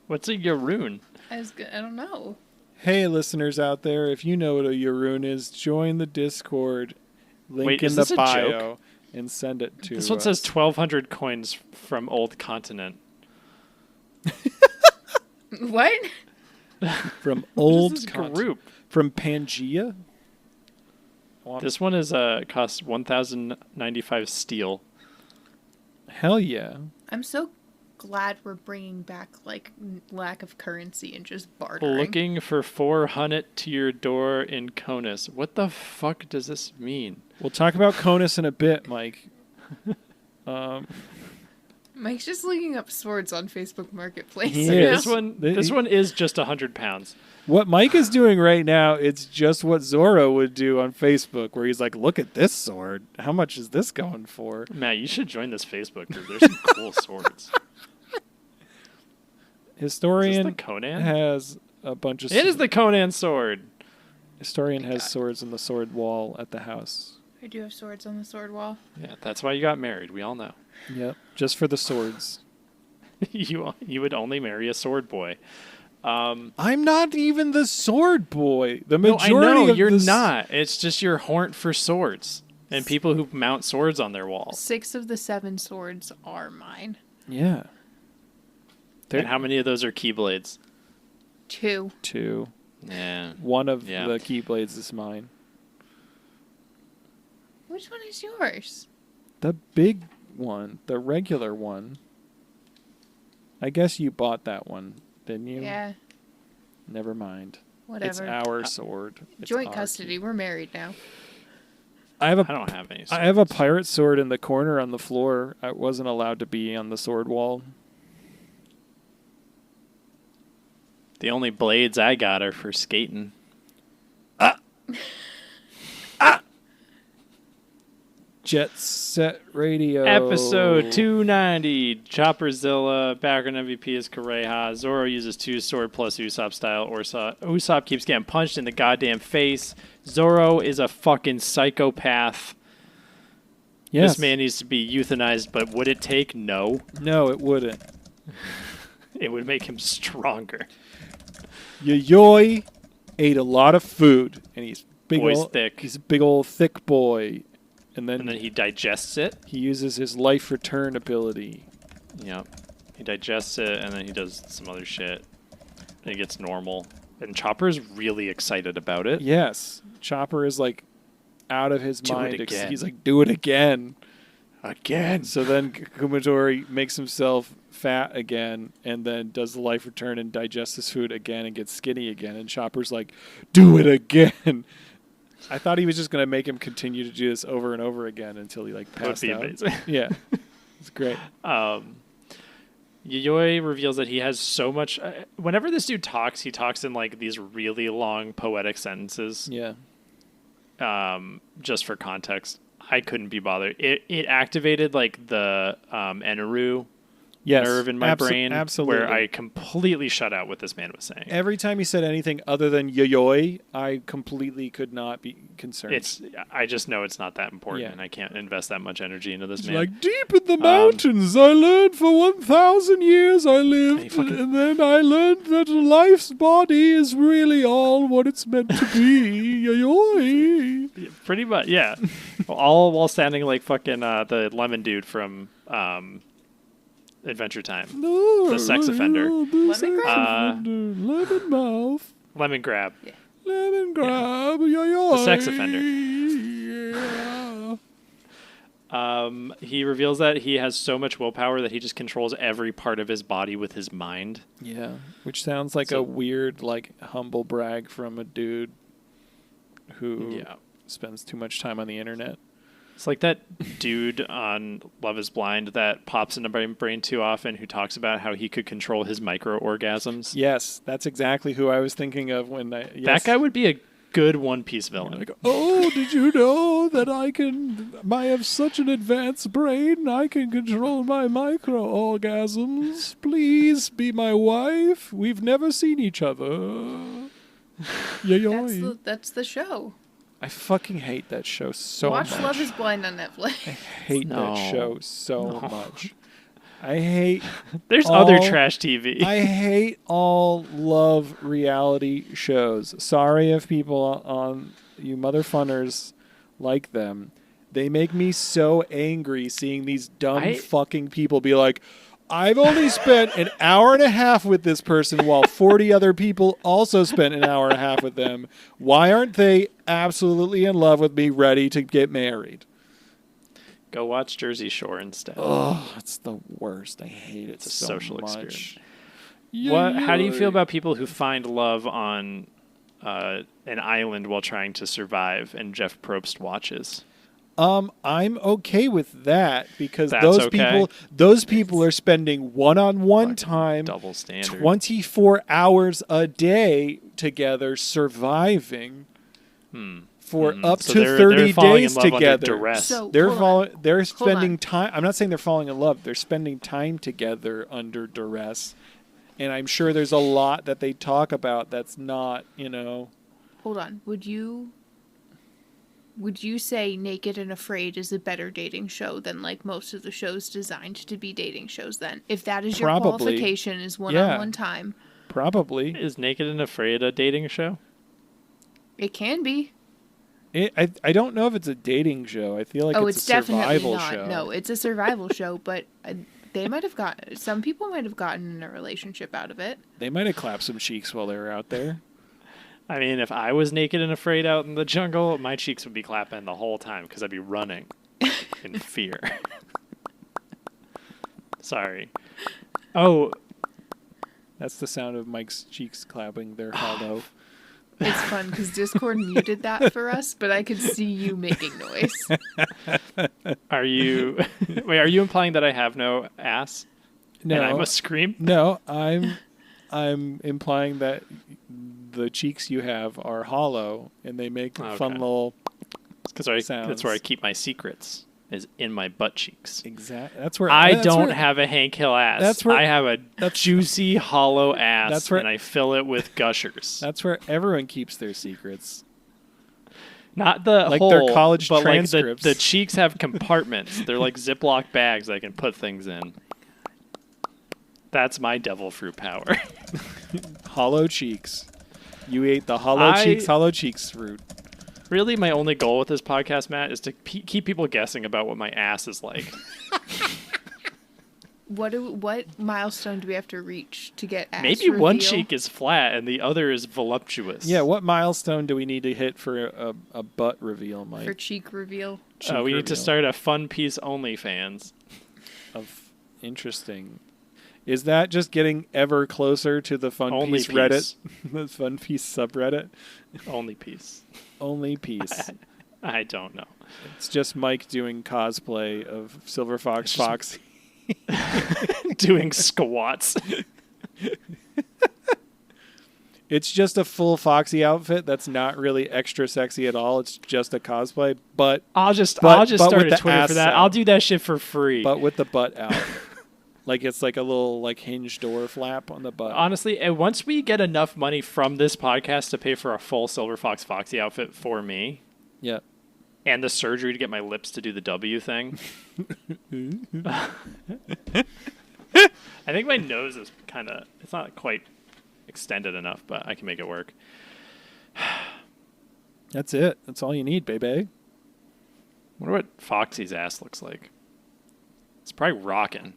What's a Yaroon? I don't know. Hey, listeners out there, if you know what a Yaroon is, join the Discord. Link Wait, in is the this a bio joke? and send it to This one us. says 1,200 coins from Old Continent. What? From What old is this Continent. group? From Pangea? This one is costs 1,095 steel. Hell yeah. I'm so glad we're bringing back lack of currency and just bartering. Looking for 400 to your door in Conus. What the fuck does this mean? We'll talk about Conus in a bit, Mike. Mike's just looking up swords on Facebook Marketplace. He now. is. This one is just 100 pounds. What Mike is doing right now, it's just what Zoro would do on Facebook, where he's like, look at this sword. How much is this going for? Matt, you should join this Facebook group. There's some cool swords. Historian Is this the Conan? has a bunch of... It is the Conan sword. Historian has swords in the sword wall at the house. I do have swords on the sword wall. Yeah, that's why you got married. We all know. Yep, just for the swords. You would only marry a sword boy. I'm not even the sword boy. The No, majority I know of you're this... not. It's just you're horned for swords and people who mount swords on their walls. 6 of the 7 swords are mine. Yeah. And how many of those are keyblades? 2. 2. Yeah. One of Yeah. the keyblades is mine. Which one is yours? The big one. The regular one. I guess you bought that one, didn't you? Yeah, Never mind. whatever. It's our sword. It's Joint our custody. We're married now. I I don't have any swords. have a pirate sword in the corner on the floor. I wasn't allowed to be on the sword wall. The only blades I got are for skating. Jet Set Radio. Episode 290. Chopperzilla. Background MVP is Kureha. Zoro uses 2 sword plus Usopp style. Usopp keeps getting punched in the goddamn face. Zoro is a fucking psychopath. Yes. This man needs to be euthanized, but would it take? No. No, it wouldn't. It would make him stronger. Yayoi ate a lot of food, and he's big Boy's old, thick. He's a big old thick boy, and then And then he digests it. he uses his life return ability. Yep. He digests it, and then he does some other shit. And he gets normal. And Chopper's really excited about it. Yes, Chopper is like out of his Do it mind. again. He's like, do it again. Again. So then Kumatori makes himself fat again, and then does the life return and digests his food again and gets skinny again. And Chopper's like, do it again. I thought he was just going to make him continue to do this over and over again until he like That would passed be out. amazing. Yeah, it's great. Yayoi reveals that he has so much... whenever this dude talks, he talks in like these really long poetic sentences. Yeah. Just for context, I couldn't be bothered. It activated like the Eneru Yes, nerve in my brain absolutely. where I completely shut out what this man was saying. Every time he said anything other than yayoi, I completely could not be concerned. I just know it's not that important, Yeah. and I can't invest that much energy into this It's man. like, deep in the mountains, I learned for 1,000 years I lived, and then I learned that life's body is really all what it's meant to be. Yayoi. Pretty much, yeah. All while sounding like fucking the lemon dude from Adventure Time. The sex offender. Lemon grab? Lemon mouth. Lemon grab. Lemon grab. Yayoi. The sex offender. Yeah. He reveals that he has so much willpower that he just controls every part of his body with his mind. Yeah, which sounds like So- a weird, like, humble brag from a dude who Yeah. spends too much time on the internet. It's like that dude on Love is Blind that pops into my brain too often who talks about how he could control his micro-orgasms. Yes, that's exactly who I was thinking of when I... Yes. That guy would be a good One Piece villain. Like, oh, did you know that I have such an advanced brain, I can control my micro-orgasms? Please be my wife. We've never seen each other. Yayoi. That's the show. I fucking hate that show so Watch much. Love is Blind on Netflix. I hate No. that show so much. I hate There's all- other trash TV. I hate all love reality shows. Sorry if people on you mother funners like them. They make me so angry seeing these dumb fucking people be like, I've only spent an hour and a half with this person while 40 other people also spent an hour and a half with them. Why aren't they absolutely in love with me, ready to get married? Go watch Jersey Shore instead. Oh, it's the worst. I hate it It's a so social much. experience. How do you feel about people who find love on an island while trying to survive and Jeff Probst watches? I'm okay with that because That's okay. those people are spending one-on-one time, Double standard. 24 hours a day together, surviving for up So to they're 30 falling in days love under together. duress. So They're hold on. they're spending on. time. I'm not saying they're falling in love. They're spending time together under duress, And I'm sure there's a lot that they talk about that's not, Hold on. Would you say Naked and Afraid is a better dating show than like most of the shows designed to be dating shows then? If that is your Probably. qualification is one-on-one time. Probably. Is Naked and Afraid a dating show? It can be. I don't know if it's a dating show. I feel like it's a definitely survival not. show. No, it's a survival show, but some people might have gotten in a relationship out of it. They might have clapped some cheeks while they were out there. I mean, if I was naked and afraid out in the jungle, my cheeks would be clapping the whole time because I'd be running in fear. Sorry. Oh. That's the sound of Mike's cheeks clapping. They're hollow. It's fun because Discord muted that for us, but I could see you making noise. Are you implying that I have no ass? No. And I must scream? No, I'm implying that the cheeks you have are hollow and they make fun little because sounds. That's where I keep my secrets, is in my butt cheeks. Exactly. That's where I don't have a Hank Hill ass. That's where I have a juicy hollow ass. That's where, and I fill it with gushers. That's where everyone keeps their secrets. Not the like whole, their college but transcripts. Like the cheeks have compartments. They're like Ziploc bags I can put things in. That's my devil fruit power. Hollow cheeks. You ate the hollow cheeks fruit. Really, my only goal with this podcast, Matt, is to keep people guessing about what my ass is like. What milestone do we have to reach to get ass Maybe reveal? one cheek is flat and the other is voluptuous. Yeah, what milestone do we need to hit for a butt reveal, Mike? For cheek reveal? We need to start a Fun Piece OnlyFans. Interesting. Is that just getting ever closer to the Fun Piece Reddit? The Fun Piece subreddit? Only Piece. Only Piece. I don't know. It's just Mike doing cosplay of Silver Fox Foxy. Doing squats. It's just a full Foxy outfit that's not really extra sexy at all. It's just a cosplay, but I'll just start a Twitter for that. out. I'll do that shit for free. But with the butt out. Like it's like a little like hinge door flap on the butt. Honestly, and once we get enough money from this podcast to pay for a full Silver Fox Foxy outfit for me. Yeah. And the surgery to get my lips to do the W thing. I think my nose is it's not quite extended enough, but I can make it work. That's it. That's all you need, baby. I wonder what Foxy's ass looks like. It's probably rocking.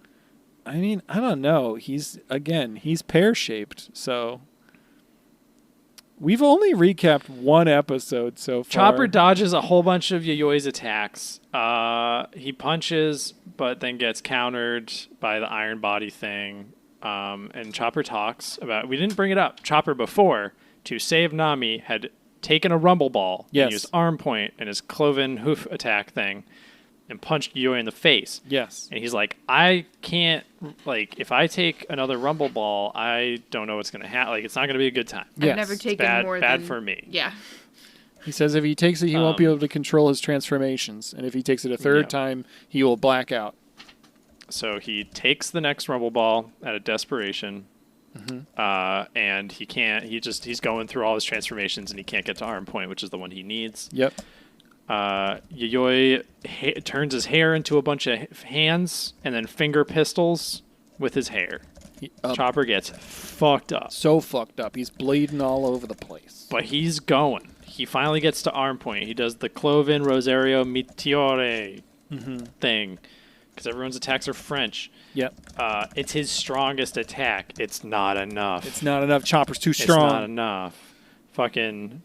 I mean, I don't know. He's pear-shaped, so... We've only recapped one episode so far. Chopper dodges a whole bunch of Yoyoi's attacks. He punches, but then gets countered by the iron body thing. And Chopper talks about... We didn't bring it up. Chopper, before, to save Nami, had taken a rumble ball and used arm point and his cloven hoof attack thing and punched Yoi in the face. Yes. And he's like, I can't, if I take another rumble ball, I don't know what's going to happen. It's not going to be a good time. I've never taken more bad than... for me. Yeah. He says if he takes it, he won't be able to control his transformations. And if he takes it a third time, he will black out. So he takes the next rumble ball out of desperation. Mm-hmm. And he can't, he's going through all his transformations and he can't get to arm point, which is the one he needs. Yep. Yayoi turns his hair into a bunch of hands and then finger pistols with his hair. Chopper gets fucked up. So fucked up. He's bleeding all over the place. But he's going. He finally gets to arm point. He does the Cloven Rosario Meteore thing because everyone's attacks are French. Yep. It's his strongest attack. It's not enough. It's not enough. Chopper's too strong. It's not enough. Fucking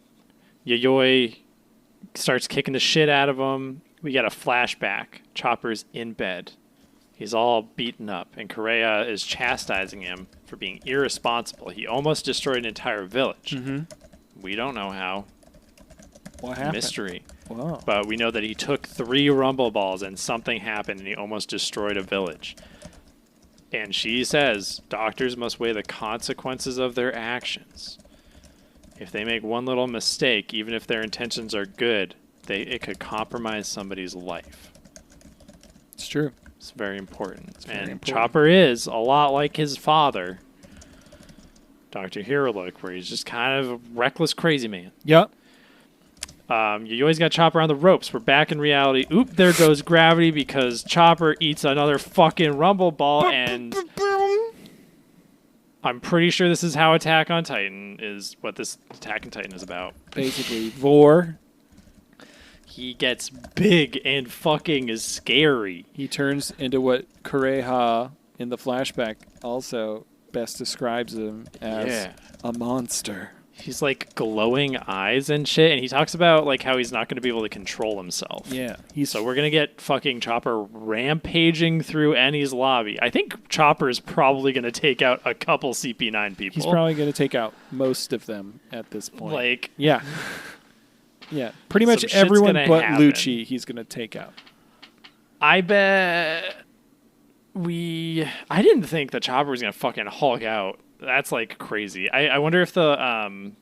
Yayoi starts kicking the shit out of him. We get a flashback. Chopper's in bed. He's all beaten up, and Correa is chastising him for being irresponsible. He almost destroyed an entire village. Mm-hmm. We don't know how. What happened? Mystery. Wow. But we know that he took 3 rumble balls, and something happened, and he almost destroyed a village. And she says, doctors must weigh the consequences of their actions. If they make one little mistake, even if their intentions are good, it could compromise somebody's life. It's true. It's very important. Very important. Chopper is a lot like his father. Dr. Hero look, where he's just kind of a reckless, crazy man. Yep. You always got Chopper on the ropes. We're back in reality. Oop, there goes gravity because Chopper eats another fucking rumble ball, and I'm pretty sure this is how Attack on Titan is, what this Attack on Titan is about. Basically, Vor. He gets big and fucking is scary. He turns into what Kureha in the flashback also best describes him as a monster. He's like glowing eyes and shit, and he talks about like how he's not going to be able to control himself. Yeah. So we're going to get fucking Chopper rampaging through Enies lobby. I think Chopper is probably going to take out a couple CP9 people. He's probably going to take out most of them at this point. Like, yeah. Yeah. Pretty much shit's everyone gonna but happen. Lucci he's going to take out. I bet I didn't think that Chopper was going to fucking Hulk out. That's like crazy. I wonder if the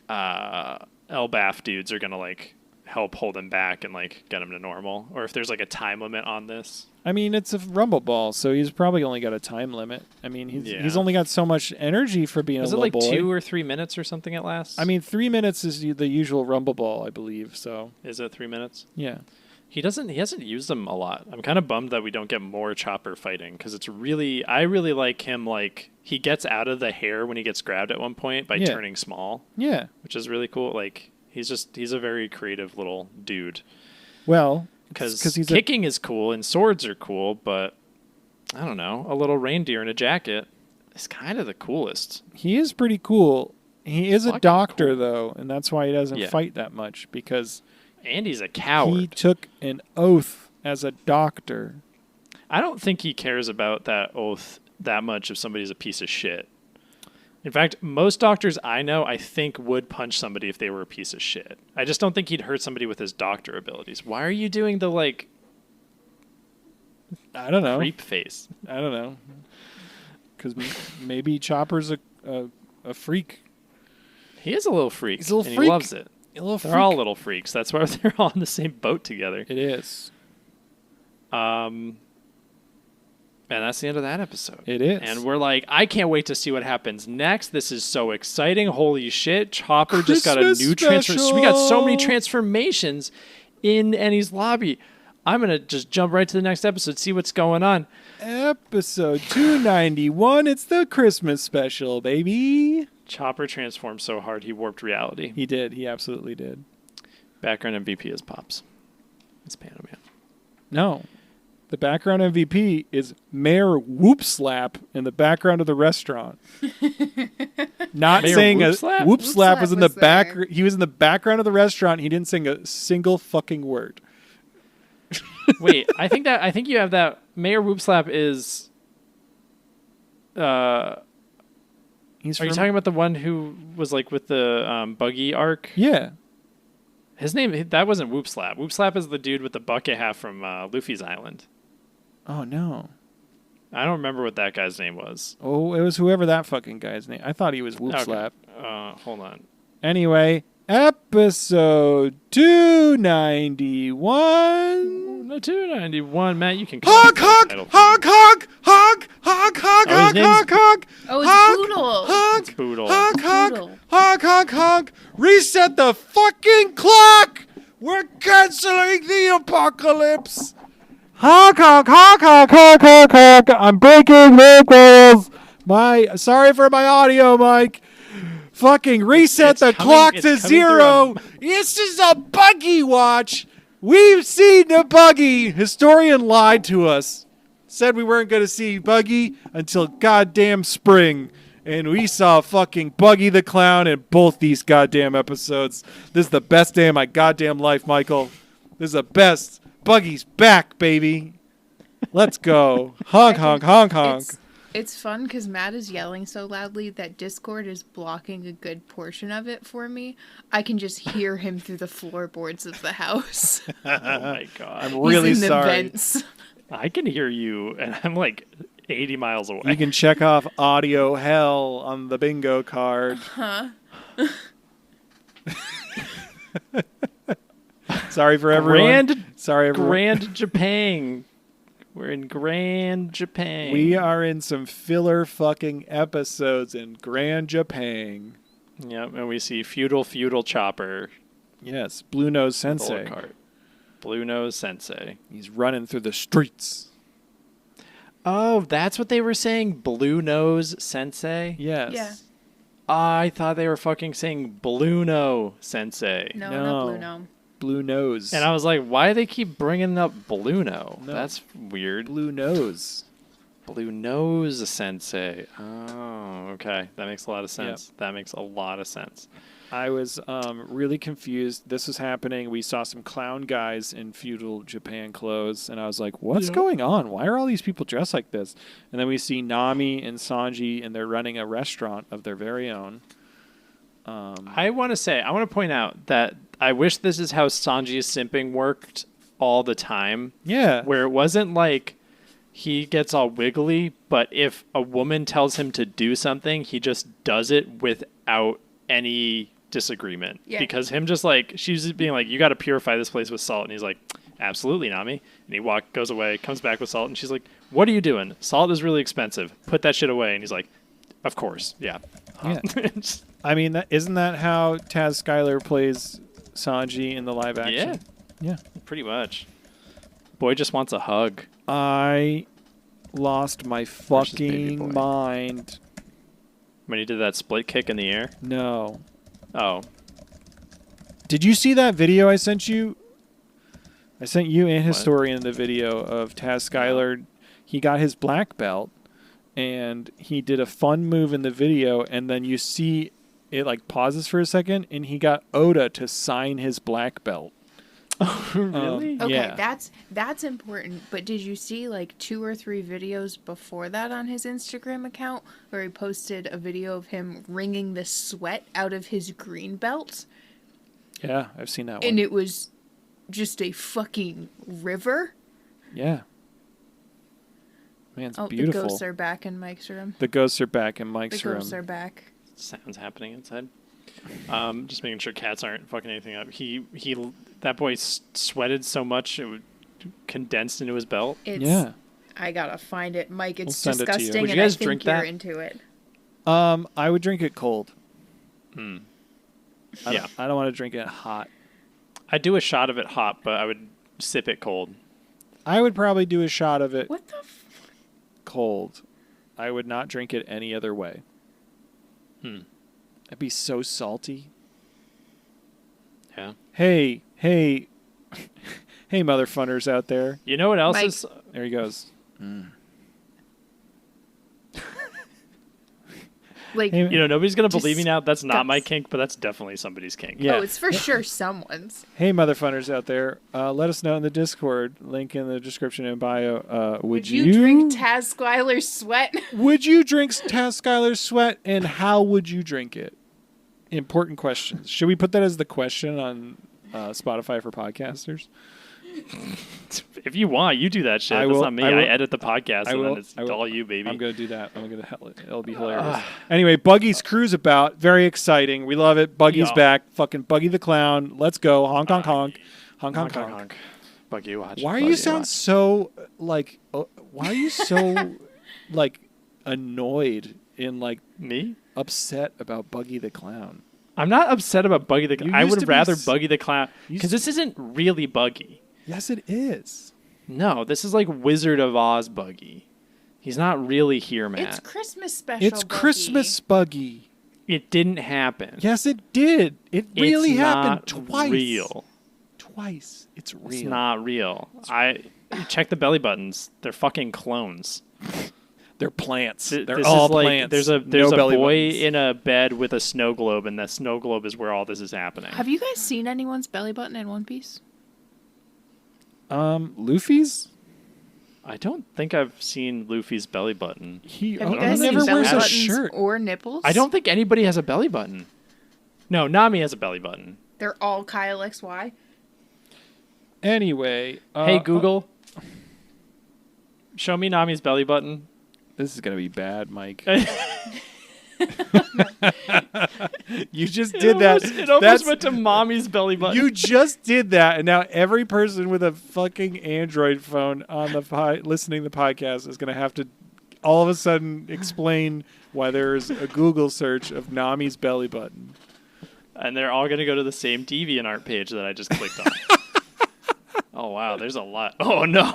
Elbaf dudes are gonna like help hold him back and like get him to normal, or if there's like a time limit on this. I mean, it's a rumble ball, so he's probably only got a time limit. I mean, he's only got so much energy for being a little boy. Is it like 2 or 3 minutes or something at last? I mean, 3 minutes is the usual rumble ball, I believe. So is it 3 minutes? Yeah. He hasn't used them a lot. I'm kind of bummed that we don't get more Chopper fighting because I really like him. Like he gets out of the hair when he gets grabbed at one point by turning small. Yeah, which is really cool. Like he's a very creative little dude. Well, because kicking is cool and swords are cool, but I don't know, a little reindeer in a jacket is kind of the coolest. He is pretty cool. He is a doctor though, and that's why he doesn't fight that much because. And he's a coward. He took an oath as a doctor. I don't think he cares about that oath that much if somebody's a piece of shit. In fact, most doctors I know, I think, would punch somebody if they were a piece of shit. I just don't think he'd hurt somebody with his doctor abilities. Why are you doing the, like... I don't know. Creep face? I don't know. Because maybe Chopper's a freak. He is a little freak. He's a little and freak. He loves it. They're all little freaks. That's why they're all in the same boat together. It is. And that's the end of that episode. It is. And we're like, I can't wait to see what happens next. This is so exciting. Holy shit. Chopper just got a new transformation. We got so many transformations in Enies lobby. I'm going to just jump right to the next episode, see what's going on. Episode 291. It's the Christmas special, baby. Chopper transformed so hard he warped reality. He did. He absolutely did. Background MVP is Pops. It's Panda Man. No. The background MVP is Mayor Whoopslap in the background of the restaurant. Not Mayor saying Whoopslap? Whoopslap was in the back. there. He was in the background of the restaurant. He didn't sing a single fucking word. Wait, I think you have that. Mayor Whoopslap is. Are you talking about the one who was like with the buggy arc? Yeah. His name, that wasn't Whoopslap. Whoopslap is the dude with the bucket hat from Luffy's Island. Oh, no. I don't remember what that guy's name was. Oh, it was whoever that fucking guy's name. I thought he was Whoopslap. Okay. Hold on. Anyway, episode 291. 291. Matt, you can... Honk, honk, honk, honk, honk, honk, honk, honk, honk, honk. Oh, it's honk, Boodle. honk, It's Boodle. honk, honk, Boodle. honk, honk, honk. Reset the fucking clock. We're canceling the apocalypse. Honk, honk, honk, honk, honk, honk, honk. I'm breaking rules. Sorry for my audio, Mike. Fucking reset the clock to 0. This is a buggy watch. We've seen the buggy. Historian lied to us. Said we weren't going to see Buggy until goddamn spring. And we saw fucking Buggy the Clown in both these goddamn episodes. This is the best day of my goddamn life, Michael. This is the best. Buggy's back, baby. Let's go. Honk, honk, honk, honk. It's fun because Matt is yelling so loudly that Discord is blocking a good portion of it for me. I can just hear him through the floorboards of the house. Oh my god. I'm really He's in sorry. the vents. I can hear you, and I'm like 80 miles away. You can check off audio hell on the bingo card. Huh? Sorry for everyone. Grand Japan We're in Grand Japan. We are in some filler fucking episodes in Grand Japan. Yep, and we see feudal chopper. Yes, Blue Nose with a Sensei. little cart. Blue Nose Sensei. He's running through the streets. Oh, that's what they were saying? Blue Nose Sensei? Yes. Yeah. I thought they were fucking saying Bluno Sensei. No, No. not Blue Gnome. Blue Nose. And I was like, why do they keep bringing up Bluno? No. That's weird. Blue Nose. Blue Nose Sensei. Oh, okay. That makes a lot of sense. Yep. That makes a lot of sense. I was really confused. This was happening. We saw some clown guys in feudal Japan clothes, and I was like, what's going on? Why are all these people dressed like this? And then we see Nami and Sanji, and they're running a restaurant of their very own. I want to point out that I wish this is how Sanji's simping worked all the time. Yeah. Where it wasn't like he gets all wiggly, but if a woman tells him to do something, he just does it without any disagreement. Yeah. Because him just like, she's just being like, you got to purify this place with salt. And he's like, absolutely, Nami. And he goes away, comes back with salt. And she's like, what are you doing? Salt is really expensive. Put that shit away. And he's like, of course. Yeah. Yeah. I mean, isn't that how Taz Skylar plays Sanji in the live action? Yeah. Yeah. Pretty much. Boy just wants a hug. I lost my Versus Baby fucking Boy. mind. When he did that split kick in the air. No. Oh. Did you see that video I sent you? I sent you and What? Historian the video of Taz Skylar. He got his black belt, and he did a fun move in the video, and then you see it like pauses for a second, and he got Oda to sign his black belt. Really? Okay, Yeah. that's important. But did you see like 2 or 3 videos before that on his Instagram account where he posted a video of him wringing the sweat out of his green belt? Yeah, I've seen that one. And it was just a fucking river. Yeah. Man, it's Oh, beautiful. the ghosts are back in Mike's room. The ghosts are back in The Mike's room. ghosts are back. Sounds happening inside. Just making sure cats aren't fucking anything up. That boy sweated so much it condensed into his belt. It's, Yeah. I gotta find it, Mike. It's We'll send it to you. disgusting, Would you and guys I think drink you're that? into it. I would drink it cold. Hmm. I don't want to drink it hot. I'd do a shot of it hot, but I would sip it cold. I would probably do a shot of it What the? cold. I would not drink it any other way. It'd be so salty. Yeah. Hey, hey, hey, mother funners out there. You know what else Mike. is? There he goes. Like, Hey, You know, nobody's gonna believe me now. That's not my Disgust. kink, but that's definitely somebody's kink. Yeah. oh, it's for sure someone's. Hey, mother funners out there. Let us know in the Discord. Link in the description and bio. Would you drink Taz Skylar's sweat? Would you drink Taz Skylar's sweat, and how would you drink it? Important questions. Should we put that as the question on Spotify for podcasters? If you want, you do that shit. I That's will- not me. I will- I edit the podcast, I and will- then it's I will- all you, baby. I'm gonna do that. It'll be hilarious. Anyway, Buggy's cruise about. Very exciting. We love it. Buggy's Yeah. back. Fucking Buggy the Clown. Let's go. Honk honk honk. Honk honk honk. Buggy watch. Why are Buggy you sound watch. so like? Why are you so like annoyed and like Me? upset about Buggy the Clown? I'm not upset about Buggy the Clown. You I used would to be rather s- Buggy the Clown used because to- this isn't really Buggy. Yes, it is. No, this is like Wizard of Oz Buggy. He's not really here, Matt. It's Christmas special. It's Buggy. Christmas Buggy. It didn't happen. Yes, it did. It really It's happened not twice. Real. Twice. It's real. It's not real. Check the belly buttons. They're fucking clones. They're plants. Th- They're this all is like, plants. There's a No belly boy buttons. in a bed with a snow globe, and that snow globe is where all this is happening. Have you guys seen anyone's belly button in One Piece? Luffy's? I don't think I've seen Luffy's belly button. He Have you I guys don't seen know. never belly wears a buttons shirt. or nipples? I don't think anybody has a belly button. No, Nami has a belly button. They're all Kyle XY. Anyway. Hey, Google. Show me Nami's belly button. This is going to be bad, Mike. You just did that. It almost went to mommy's belly button. You just did that, and now every person with a fucking Android phone on the listening to the podcast is going to have to all of a sudden explain why there's a Google search of Nami's belly button. And they're all going to go to the same DeviantArt page that I just clicked on. Oh, wow. There's a lot. Oh, no.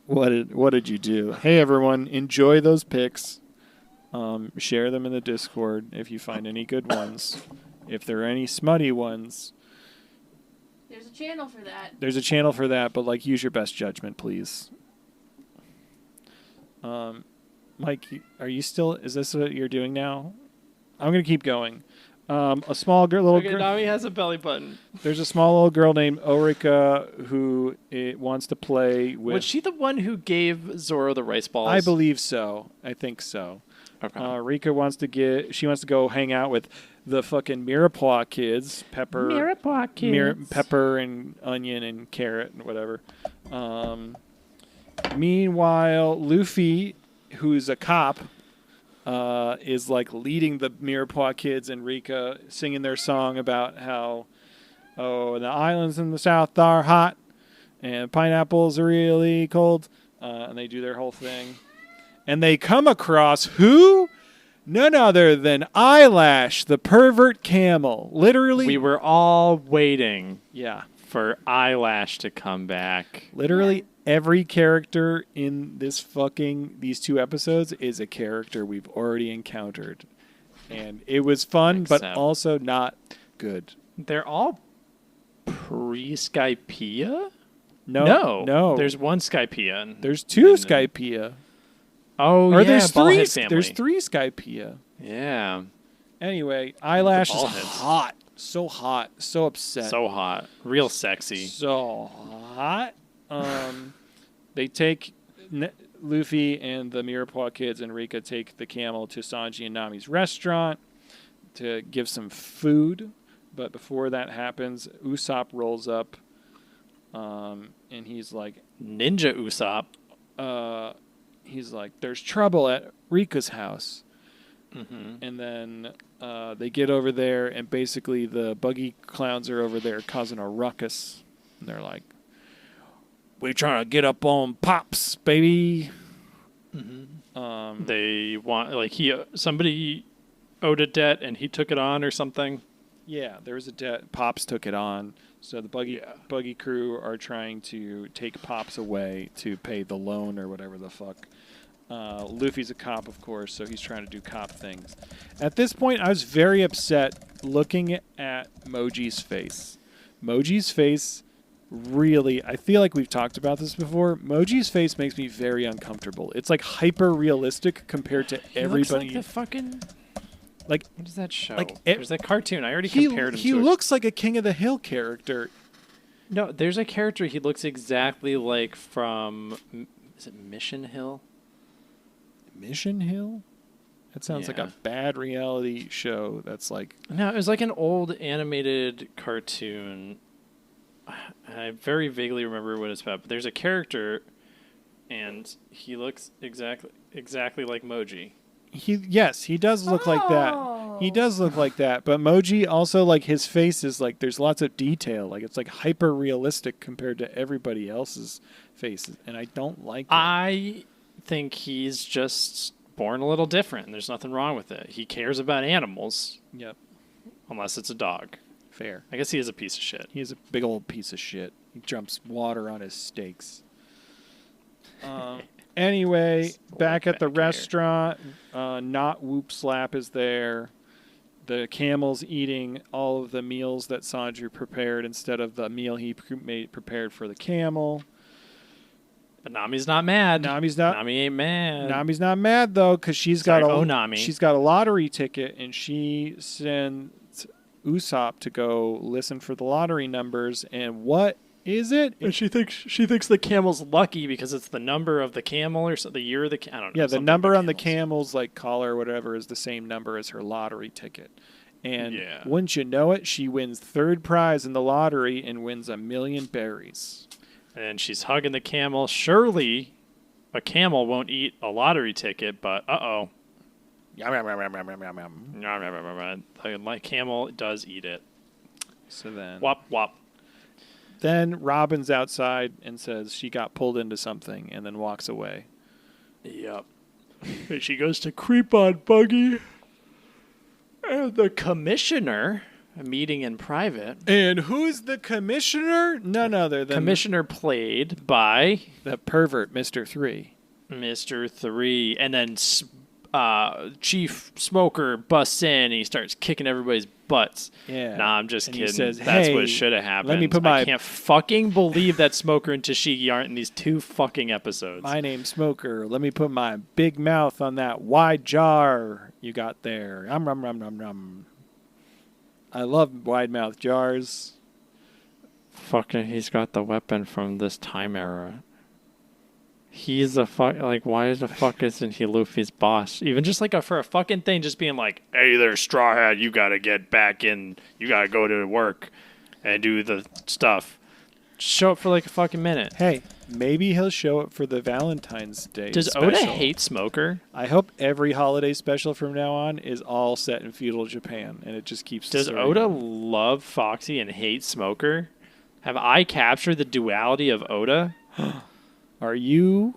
What did you do? Hey, everyone. Enjoy those pics. Share them in the Discord if you find any good ones. If there are any smutty ones. There's a channel for that. There's a channel for that, but like, use your best judgment, please. Mike, are you still? Is this what you're doing now? I'm gonna keep going. A small girl, Nami has a belly button. There's a small little girl named Ulrika who wants to play with. Was she the one who gave Zoro the rice balls? I believe so. I think so. Okay. Rika wants to go hang out with the fucking Mirepoix kids. Pepper. Mirepoix kids. Pepper and onion and carrot and whatever. Meanwhile, Luffy, who's a cop, is like leading the Mirepoix kids and Rika singing their song about how, the islands in the south are hot and pineapples are really cold. And they do their whole thing. And they come across who? None other than Eyelash, the pervert camel. Literally. We were all waiting Yeah. for Eyelash to come back. Literally every character in these 2 episodes is a character we've already encountered. And it was fun, but also not good. They're all pre-Skypea? No. There's one Skypea. There's 2 Skypea. Oh, or yeah, there's Ballhead 3. family. There's 3 Skypea. Yeah. Anyway, Eyelash is Ballheads. hot. So hot. So upset. So hot. Real sexy. So hot. They take Luffy and the Mirepoix kids and Rika take the camel to Sanji and Nami's restaurant to give some food. But before that happens, Usopp rolls up, and he's like, Ninja Usopp. he's like, there's trouble at Rika's house. Mm-hmm. And then they get over there, and basically the buggy clowns are over there causing a ruckus. And they're like, we trying to get up on Pops, baby. Mm-hmm. They want, like, somebody owed a debt, and he took it on or something. Yeah, there was a debt. Pops took it on. So the buggy crew are trying to take Pops away to pay the loan or whatever the fuck. Luffy's a cop, of course, so he's trying to do cop things. At this point, I was very upset looking at Moji's face. Moji's face really, I feel like we've talked about this before. Moji's face makes me very uncomfortable. It's like hyper realistic compared to everybody. Looks like the fucking... Like, what is that show? Like there's that cartoon. I already compared him to He looks like a King of the Hill character. No, there's a character he looks exactly like from... Is it Mission Hill? Mission Hill? That sounds like a bad reality show that's like... No, it was like an old animated cartoon. I very vaguely remember what it's about, but there's a character, and he looks exactly like Moji. He does look like that. He does look like that. But Moji also, like, his face is like, there's lots of detail. Like, it's like hyper realistic compared to everybody else's faces, and I don't like it. I think he's just born a little different, and there's nothing wrong with it. He cares about animals. Yep. Unless it's a dog. Fair. I guess he is a piece of shit. He is a big old piece of shit. He dumps water on his steaks. Anyway, back at the restaurant, not Whoop Slap is there. The camel's eating all of the meals that Sanju prepared instead of the meal he prepared for the camel. But Nami's not mad. Nami ain't mad. Nami's not mad though, because she's got a lottery ticket, and she sends Usopp to go listen for the lottery numbers. And what is it? And she thinks the camel's lucky because it's the number of the camel or the year of the I don't know. Yeah, the number on the camel's like collar or whatever is the same number as her lottery ticket. And wouldn't you know it, she wins third prize in the lottery and wins 1,000,000 berries. And she's hugging the camel. Surely A camel won't eat a lottery ticket, but uh-oh. Yum, yum, yum, yum, yum, yum, yum. My camel does eat it. So then, Wop, wop. then Robin's outside and says she got pulled into something, and then walks away. Yep. And she goes to creep on Buggy. And the commissioner, a meeting in private. And who's the commissioner? None other than Commissioner played by the pervert, Mr. 3. Mr. 3. And then Chief Smoker busts in and he starts kicking everybody's butts. Yeah. Nah, I'm just And kidding. he says, That's "Hey, what should have happened. let me put my- I can't fucking believe that Smoker and Tashigi aren't in these 2 fucking episodes. My name's Smoker. Let me put my big mouth on that wide jar you got there. Rum. I love wide mouth jars. Fucking, he's got the weapon from this time era. He's a fuck. Like, why the fuck isn't he Luffy's boss? Even just like for a fucking thing, just being like, "Hey there, Straw Hat, you gotta get back in. You gotta go to work and do the stuff." Show up for like a fucking minute. Hey, maybe he'll show up for the Valentine's Day Does special. Oda hate Smoker? I hope every holiday special from now on is all set in feudal Japan, and it just keeps. Does serving Oda them. love Foxy and hate Smoker? Have I captured the duality of Oda? Are you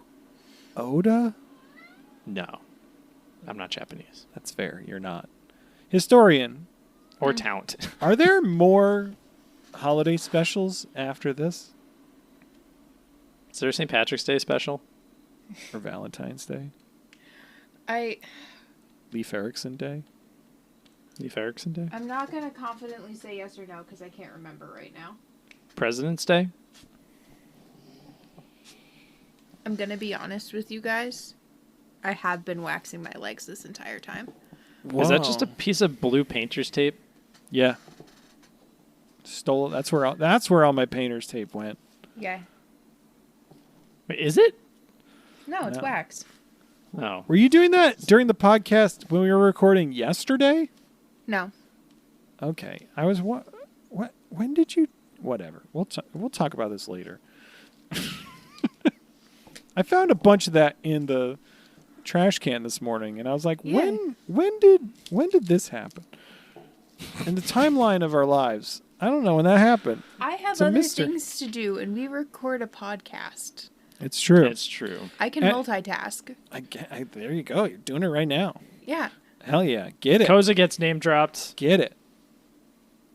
Oda? No, I'm not Japanese That's fair. You're not. Historian, or talented. are there more holiday specials after this? Is there a St. Patrick's Day special? Or Valentine's Day? I'm Leif Erikson Day? Leif Erikson Day? not gonna confidently say yes or no because I can't remember right now. President's Day? I'm gonna be honest with you guys. I have been waxing my legs this entire time. Is that just a Whoa. piece of blue painter's tape? Yeah. Stole. That's where all my painter's tape went. Yeah. Wait, is it? No, it's No. wax. No. Were you doing that during the podcast when we were recording yesterday? No. Okay. I was what? When did you? Whatever. We'll talk about this later. I found a bunch of that in the trash can this morning, and I was like, Yeah. when did this happen? In the timeline of our lives, I don't know when that happened. I have It's a other mystery. things to do, and we record a podcast. It's true. It's true. I can Eh. multitask. There you go. You're doing it right now. Yeah. Hell yeah. Get it. Koza gets name dropped. Get it.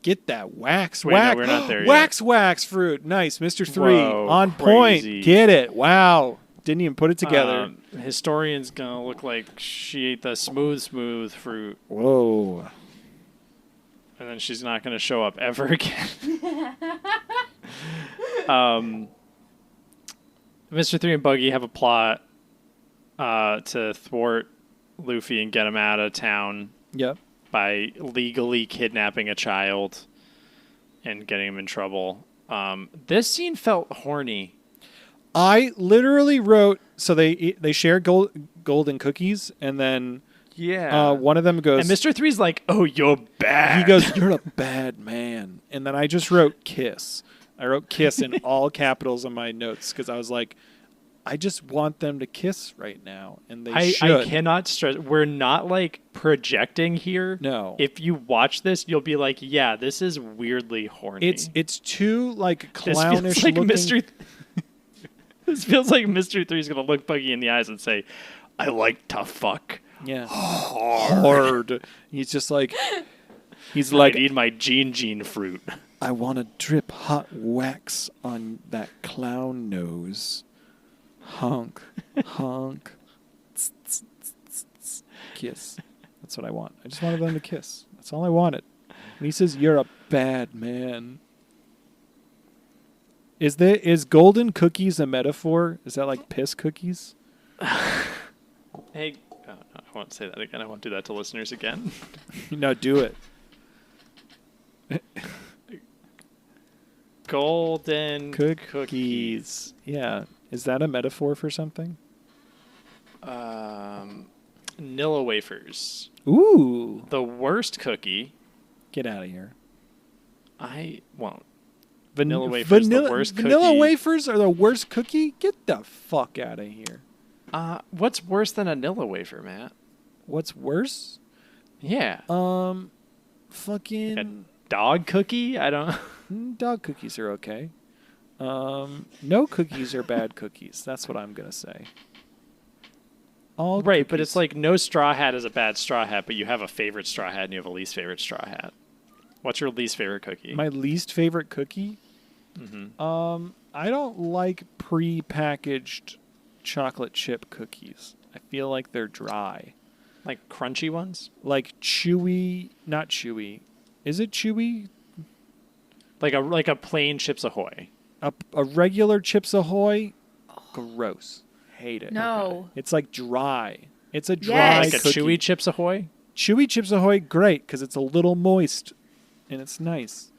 Get that wax. Wait, no, wax. we're not there yet. Wax fruit. Nice. Mr. 3. Whoa, On crazy. point. Get it. Wow. Didn't even put it together. Historian's gonna look like she ate the smooth fruit, Whoa. and then she's not gonna show up ever again. Mr. 3 and Buggy have a plot to thwart Luffy and get him out of town Yep. by legally kidnapping a child and getting him in trouble. This scene felt horny. I literally wrote, so they share golden cookies, and then one of them goes, And Mr. 3's like, "Oh, you're bad." he goes, "You're a bad man." And then I just wrote kiss. I wrote kiss in all capitals on my notes because I was like, I just want them to kiss right now, and they should. I cannot stress. We're not like projecting here. No. If you watch this, you'll be like, "Yeah, this is weirdly horny." It's too like This clownish feels like looking. Mr. This feels like Mr. 3's gonna look Buggy in the eyes and say, "I like to fuck Yeah, hard. He's just like, he's like, I need my gene fruit." I want to drip hot wax on that clown nose. Honk, honk, tss, tss, tss, tss, tss. Kiss. That's what I want. I just wanted them to kiss. That's all I wanted. And he says, "You're a bad man." Is golden cookies a metaphor? Is that like piss cookies? Hey, no, I won't say that again. I won't do that to listeners again. No, do it. Golden Cookies. Yeah. Is that a metaphor for something? Nilla wafers. Ooh. The worst cookie. Get out of here. I won't. Vanilla wafers, the worst Vanilla cookie. wafers are the worst cookie? Get the fuck out of here. What's worse than a vanilla wafer, Matt? What's worse? Yeah. Fucking Dog cookie? I don't... dog cookies are okay. No cookies are bad cookies. That's what I'm gonna say. All Right, but cookies- it's like no straw hat is a bad straw hat, but you have a favorite straw hat and you have a least favorite straw hat. What's your least favorite cookie? my least favorite cookie. I don't like pre-packaged chocolate chip cookies. I feel like they're dry. Like crunchy ones? Like chewy, not chewy. Is it chewy? Like a plain Chips Ahoy. A regular Chips Ahoy? Gross. Hate it. No. It's like dry. It's a dry Yes. Like a cookie. chewy Chips Ahoy? Chewy Chips Ahoy, great, because it's a little moist and it's nice.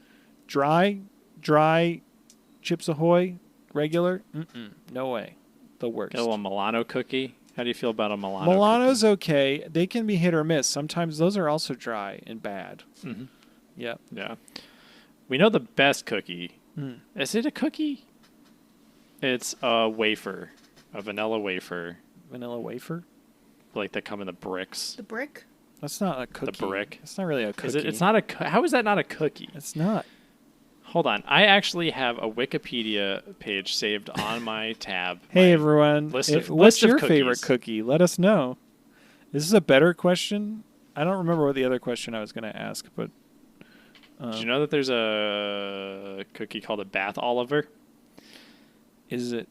Dry Chips Ahoy, regular, no way. The worst. Get a little Milano cookie. How do you feel about a Milano Milano's okay. They can be hit or miss. Sometimes those are also dry and bad. Mhm. Yep. cookie? Yeah. We know the best cookie. Is it a cookie? It's a wafer. A vanilla wafer. Vanilla wafer? Like they come in the bricks. The brick? That's not a cookie. brick. It's not really a cookie. Is it? It's not a. How is that not a cookie? It's not. Hold on. I actually have a Wikipedia page saved on my tab. Hey My everyone, list what's of your cookies. favorite cookie? Let us know. Is this a better question? I don't remember what the other question I was going to ask, but Did you know that there's a cookie called a Bath Oliver? is it?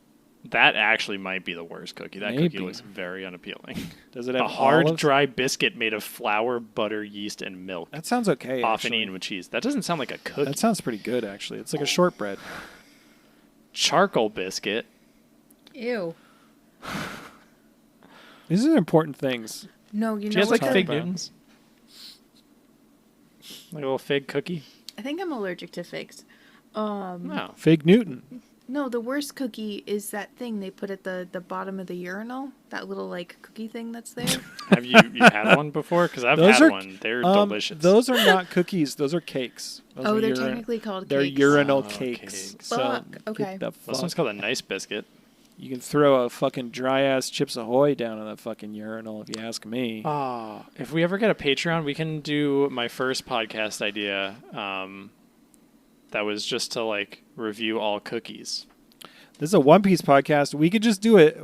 That actually might be the worst cookie. That Maybe. cookie looks very unappealing. Does it have A hard, olives? dry biscuit made of flour, butter, yeast, and milk. That sounds okay. Often actually. eaten with cheese. That doesn't sound like a cookie. That sounds pretty good, actually. It's like a shortbread. Charcoal biscuit. Ew. These are important things. No, you Do know you guys like what? talk fig about? Newtons? Like a little fig cookie? I think I'm allergic to figs. No. Fig Newton. No, the worst cookie is that thing they put at the bottom of the urinal. That little like cookie thing that's there. Have you had one before? Because I've Those had are- one. They're delicious. Those are not cookies. Those are cakes. Those Oh, are they're technically called They're cakes. urinal Oh, cakes. cakes. So Fuck, get okay. the This one's fuck- called a nice biscuit. You can throw a fucking dry ass Chips Ahoy down in the fucking urinal if you ask me. Oh, if we ever get a Patreon, we can do my first podcast idea. That was just to like review all cookies. This is a One Piece podcast. We could just do it.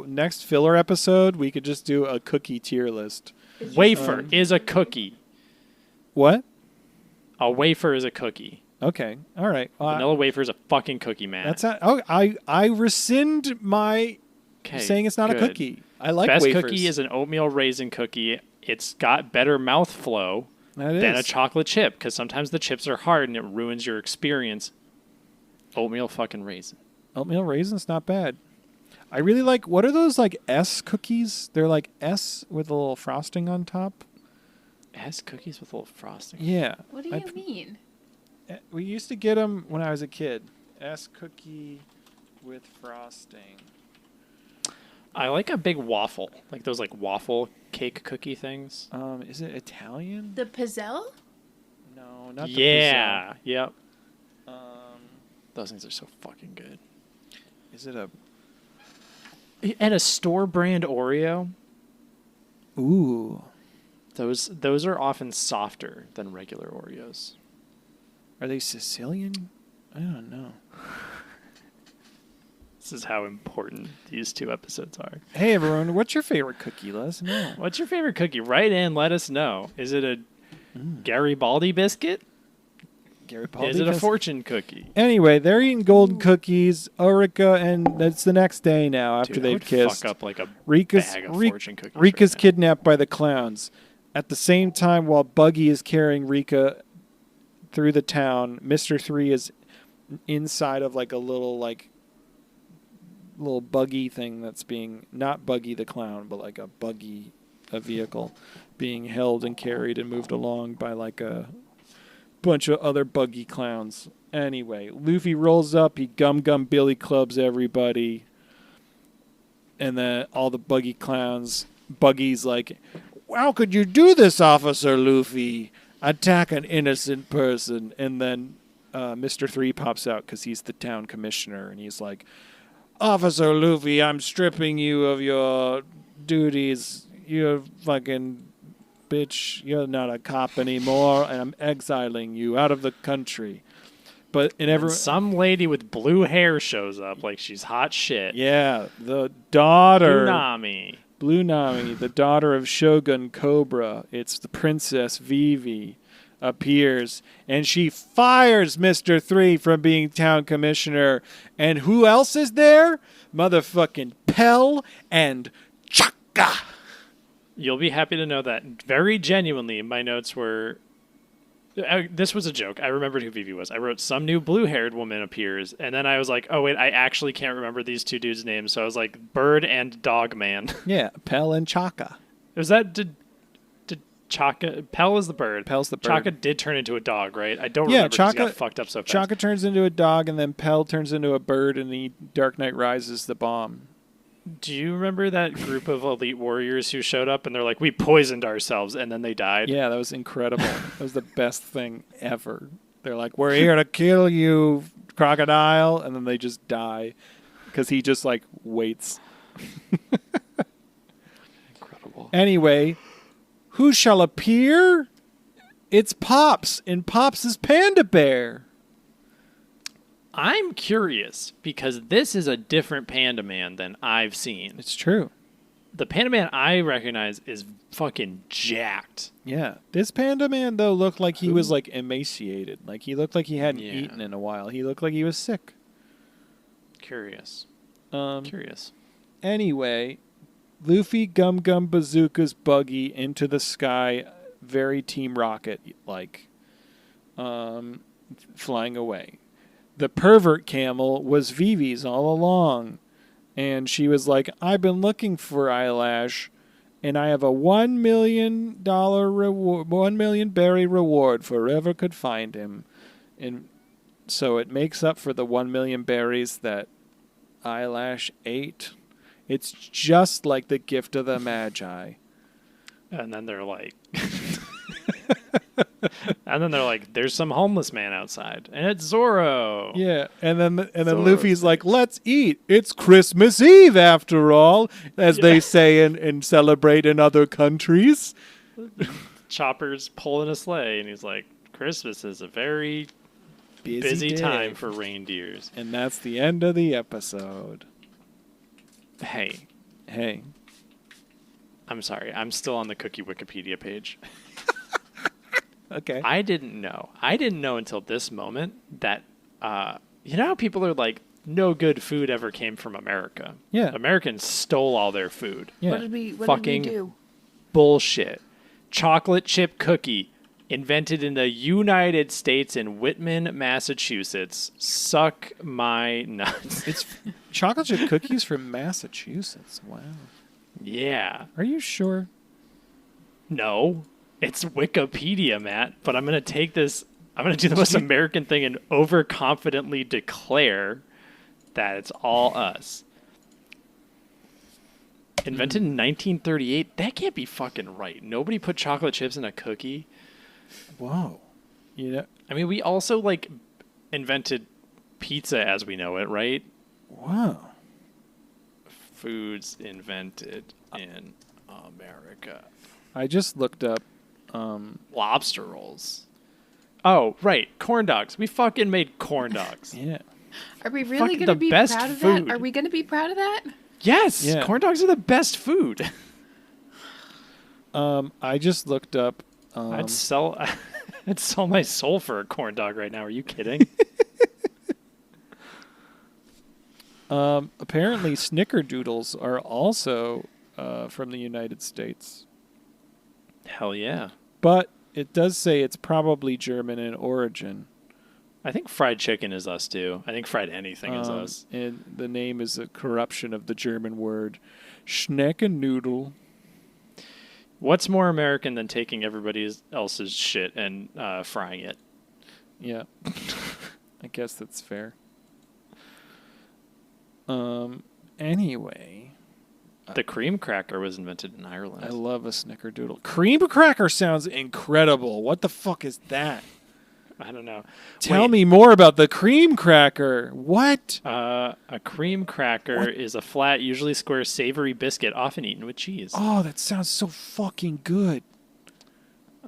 Next filler episode, we could just do a cookie tier list. Wafer is a cookie. What? A wafer is a cookie. Okay. All right. Vanilla wafer is a fucking cookie, man. That's not. Oh, I rescind my okay, saying it's not good. a cookie. I like Best wafers. cookie is an oatmeal raisin cookie. It's got better mouth flow That than a is. chocolate chip because sometimes the chips are hard and it ruins your experience. Oatmeal fucking raisin. Oatmeal raisin's not bad. I really like. What are those like S cookies? They're like S with a little frosting on top. It has cookies with a little frosting. Yeah. What do you mean? We used to get them when I was a kid. S cookie with frosting. I like a big waffle, like those like waffle cake cookie things. Is it Italian? The pizzelle? No, not the Yeah, yep. pizzelle. Those things are so fucking good. Is it a? And a store brand Oreo. Ooh. Those are often softer than regular Oreos. Are they Sicilian? I don't know. This is how important these two episodes are. Hey everyone, what's your favorite cookie? Let us know. What's your favorite cookie? Write in, let us know. Is it a Garibaldi biscuit? Garibaldi. Is it a Cause- fortune cookie? Anyway, they're eating golden cookies. Ulrika, and it's the next day now after Dude, I they've would kissed. fuck up like a Rika's bag of fortune cookies. Rika's right now. kidnapped by the clowns. At the same time, while Buggy is carrying Rika through the town, Mr. 3 is inside of like a little buggy thing that's being not Buggy the clown, but like a vehicle being held and carried and moved along by like a bunch of other buggy clowns. Anyway, Luffy rolls up, he gum Billy clubs everybody. And then all the buggy clowns, Buggy's like, how could you do this, Officer Luffy? Attack an innocent person. And then Mr. 3 pops out because he's the town commissioner. And he's like, Officer Luffy, I'm stripping you of your duties. You're fucking bitch. You're not a cop anymore, and I'm exiling you out of the country. But in every Some lady with blue hair shows up like she's hot shit. yeah, the daughter Blue Nami. Blue Nami, the daughter of Shogun Cobra, it's the Princess Vivi, appears, and she fires Mr. 3 from being town commissioner. And who else is there? Motherfucking Pell and Chaka. You'll be happy to know that very genuinely my notes were... this was a joke. I remembered who Vivi was. I wrote some new blue-haired woman appears, and then I was like, oh wait, I actually can't remember these two dudes' names. So I was like, Bird and Dog Man. Yeah, Pell and Chaka. Was that did Chaka? Pell is the bird. Pell's the bird. Chaka did turn into a dog, right? I don't remember. 'Cause he got fucked up so fast. Chaka turns into a dog, and then Pell turns into a bird, and the Dark Knight Rises the bomb. Do you remember that group of elite warriors who showed up and they're like, we poisoned ourselves, and then they died? Yeah, that was incredible. That was the best thing ever. They're like, we're here to kill you, crocodile, and then they just die because he just like waits. Incredible. Anyway, who shall appear? It's Pops, and Pops is Panda Bear. I'm curious because this is a different Panda Man than I've seen. It's true. The Panda Man I recognize is fucking jacked. Yeah. This Panda Man, though, looked like he was like emaciated. Like he looked like he hadn't Yeah. eaten in a while. He looked like he was sick. Curious. Curious. Anyway, Luffy Gum Gum Bazooka's buggy into the sky, very Team Rocket like, flying away. The pervert camel was Vivi's all along, and she was like, I've been looking for Eyelash, and I have a $1 million reward, 1 million berry reward for whoever could find him. And so it makes up for the 1 million berries that Eyelash ate. It's just like the gift of the Magi. And then they're like... and then they're like, there's some homeless man outside. And it's Zoro. Yeah, and then Zoro's Luffy's like, let's eat. It's Christmas Eve after all, as they say and celebrate in other countries. Chopper's pulling a sleigh, and he's like, Christmas is a very busy day. time for reindeers. And that's the end of the episode. Hey, I'm sorry. I'm still on the Cookie Wikipedia page. Okay. I didn't know until this moment that, you know how people are like, no good food ever came from America. Yeah. Americans stole all their food. Yeah. What did we Fucking do? bullshit. Chocolate chip cookie invented in the United States in Whitman, Massachusetts. Suck my nuts. It's chocolate chip cookies from Massachusetts. Wow. Yeah. Are you sure? No. It's Wikipedia, Matt, but I'm going to take this, I'm going to do the most American thing and overconfidently declare that it's all us. Invented in 1938? That can't be fucking right. Nobody put chocolate chips in a cookie. Whoa. You know, I mean, we also, like, invented pizza as we know it, right? wow. Foods invented in America. I just looked up. Lobster rolls. Oh, right. Corn dogs. We fucking made corn dogs. Yeah. Are we really Fucking going the to be best proud of food. that? Are we going to be proud of that? Yes. Yeah. Corn dogs are the best food. I just looked up. I'd sell my soul for a corn dog right now. Are you kidding? Apparently, snickerdoodles are also from the United States. Hell yeah. But it does say it's probably German in origin. I think fried chicken is us too. I think fried anything is us. And the name is a corruption of the German word Schneckennoodle. What's more American than taking everybody else's shit and frying it? Yeah. I guess that's fair. Anyway. The cream cracker was invented in Ireland. I love a snickerdoodle. Cream cracker sounds incredible. What the fuck is that? I don't know. Tell Wait, me more about the cream cracker. What? A cream cracker is a flat, usually square, savory biscuit, often eaten with cheese. Oh, that sounds so fucking good.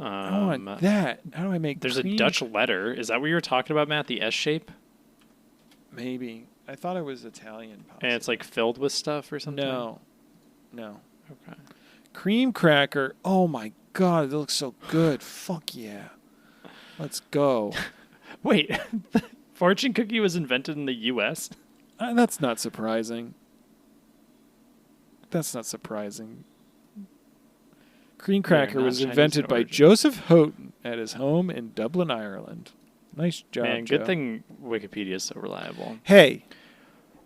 I want that. How do I make There's cream? a Dutch letter. Is that what you were talking about, Matt? The S shape? Maybe. I thought it was Italian. Possibly. And it's like filled with stuff or something? No. Okay. Cream cracker. Oh my god, it looks so good. Fuck yeah. Let's go. Wait, the fortune cookie was invented in the U.S.? That's not surprising. Cream cracker not was Chinese invented in by origin. Joseph Houghton at his home in Dublin, Ireland. Nice job, Man, Joe. good thing Wikipedia is so reliable. Hey.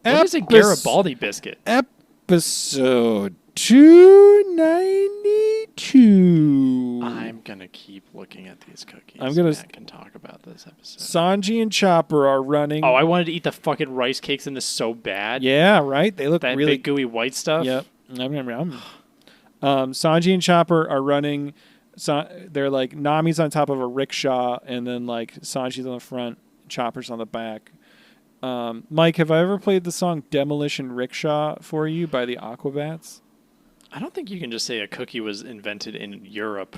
What is a Garibaldi biscuit? Episode 292. I'm going to keep looking at these cookies. I'm gonna- Matt can talk about this episode. Sanji and Chopper are running. Oh, I wanted to eat the fucking rice cakes in this so bad. Yeah, right? They look That really big gooey white stuff. Yep. Sanji and Chopper are running. They're like Nami's on top of a rickshaw, and then like Sanji's on the front, Chopper's on the back. Mike, have I ever played the song "Demolition Rickshaw" for you by the Aquabats? I don't think you can just say a cookie was invented in Europe.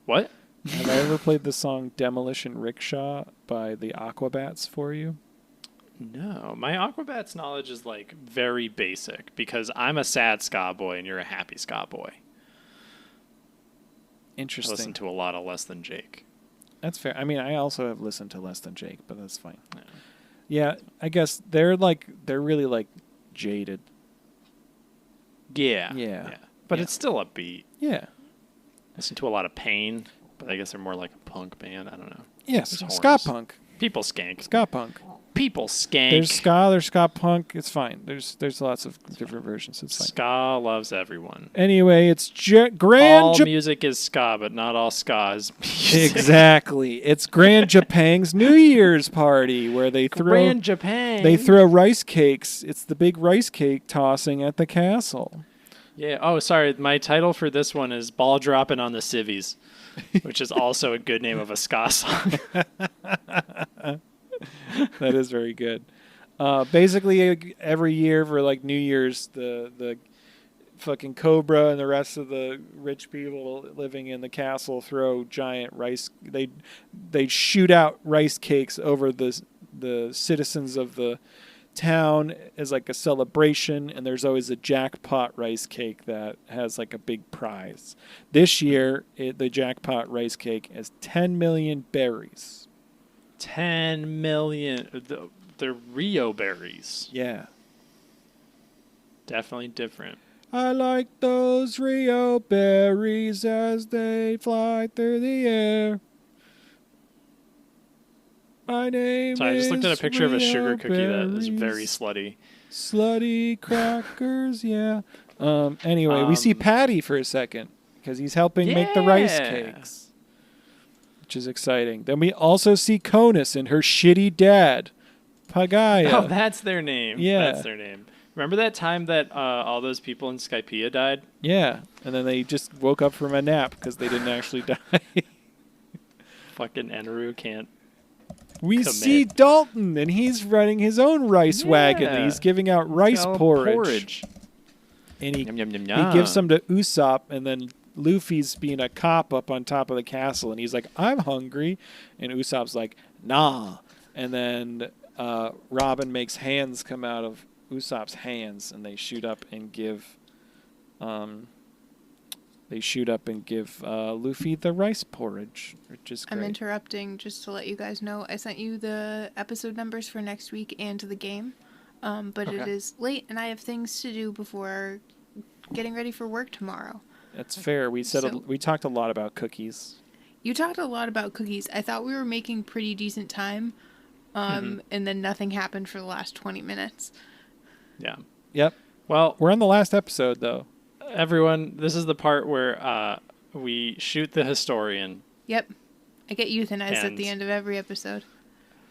What? Have I ever played the song "Demolition Rickshaw" by the Aquabats for you? No. My Aquabats knowledge is like very basic because I'm a sad ska boy and you're a happy ska boy. I Interesting. listen to a lot of Less Than Jake. That's fair. I mean, I also have listened to Less Than Jake, but that's fine. Yeah. Yeah, I guess they're really like jaded. Yeah. Yeah. But Yeah. it's still upbeat. Yeah. Listen to a lot of Pain, but I guess they're more like a punk band. I don't know. Yes. There's Ska horns. punk. People skank. Ska punk. People skank. There's ska. There's ska punk. It's fine. There's lots of different versions. It's fine. Ska loves everyone. Anyway, it's Grand All Japan. music is ska, but not all ska is music. Exactly. It's Grand Japan's New Year's party where they throw Grand Japan. they throw rice cakes. It's the big rice cake tossing at the castle. Yeah. Oh, sorry. My title for this one is Ball Dropping on the Civvies, which is also a good name of a ska song. That is very good. Basically, every year for like New Year's, the fucking Cobra and the rest of the rich people living in the castle throw giant rice. They shoot out rice cakes over the citizens of the town as like a celebration, and there's always a jackpot rice cake that has like a big prize. This year, the jackpot rice cake has 10 million berries. 10 million. The Rio berries. Yeah. Definitely different. I like those Rio berries as they fly through the air. My name So I just looked at a is picture of a sugar Rio cookie that is very berries. slutty. Slutty crackers, yeah. Anyway, we see Patty for a second because he's helping make the rice Yeah. cakes, which is exciting. Then we also see Conus and her shitty dad, Pagaya. Oh, that's their name. Yeah. That's their name. Remember that time that all those people in Skypiea died? Yeah, and then they just woke up from a nap because they didn't actually die. Fucking Eneru can't. We Commit. see Dalton, and he's running his own rice wagon. And Yeah. he's giving out rice Oh, porridge. And Yum, yum, yum, yum. he gives some to Usopp, and then Luffy's being a cop up on top of the castle, and he's like, I'm hungry. And Usopp's like, nah. And then Robin makes hands come out of Usopp's hands, and they shoot up and give Luffy the rice porridge, which is great. I'm interrupting just to let you guys know. I sent you the episode numbers for next week and the game. But it Okay. is late and I have things to do before getting ready for work tomorrow. That's fair. We talked a lot about cookies. You talked a lot about cookies. I thought we were making pretty decent time. And then nothing happened for the last 20 minutes. Yeah. Yep. Well, We're on the last episode, though. everyone, this is the part where we shoot the historian. Yep. I get euthanized at And- the end of every episode.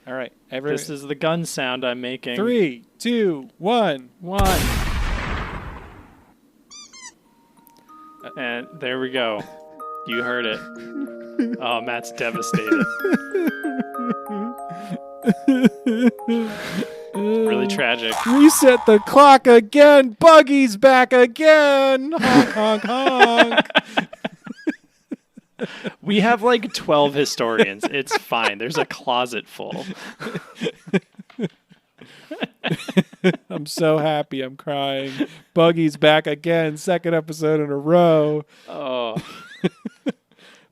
All right. This is the gun sound I'm making. 3, 2, 1. 1. And there we go. You heard it. Oh, Matt's devastated. Really tragic. Reset the clock again. Buggy's back again. Honk, honk, honk. We have like 12 historians. It's fine. There's a closet full. I'm so happy. I'm crying. Buggy's back again. Second episode in a row. Oh.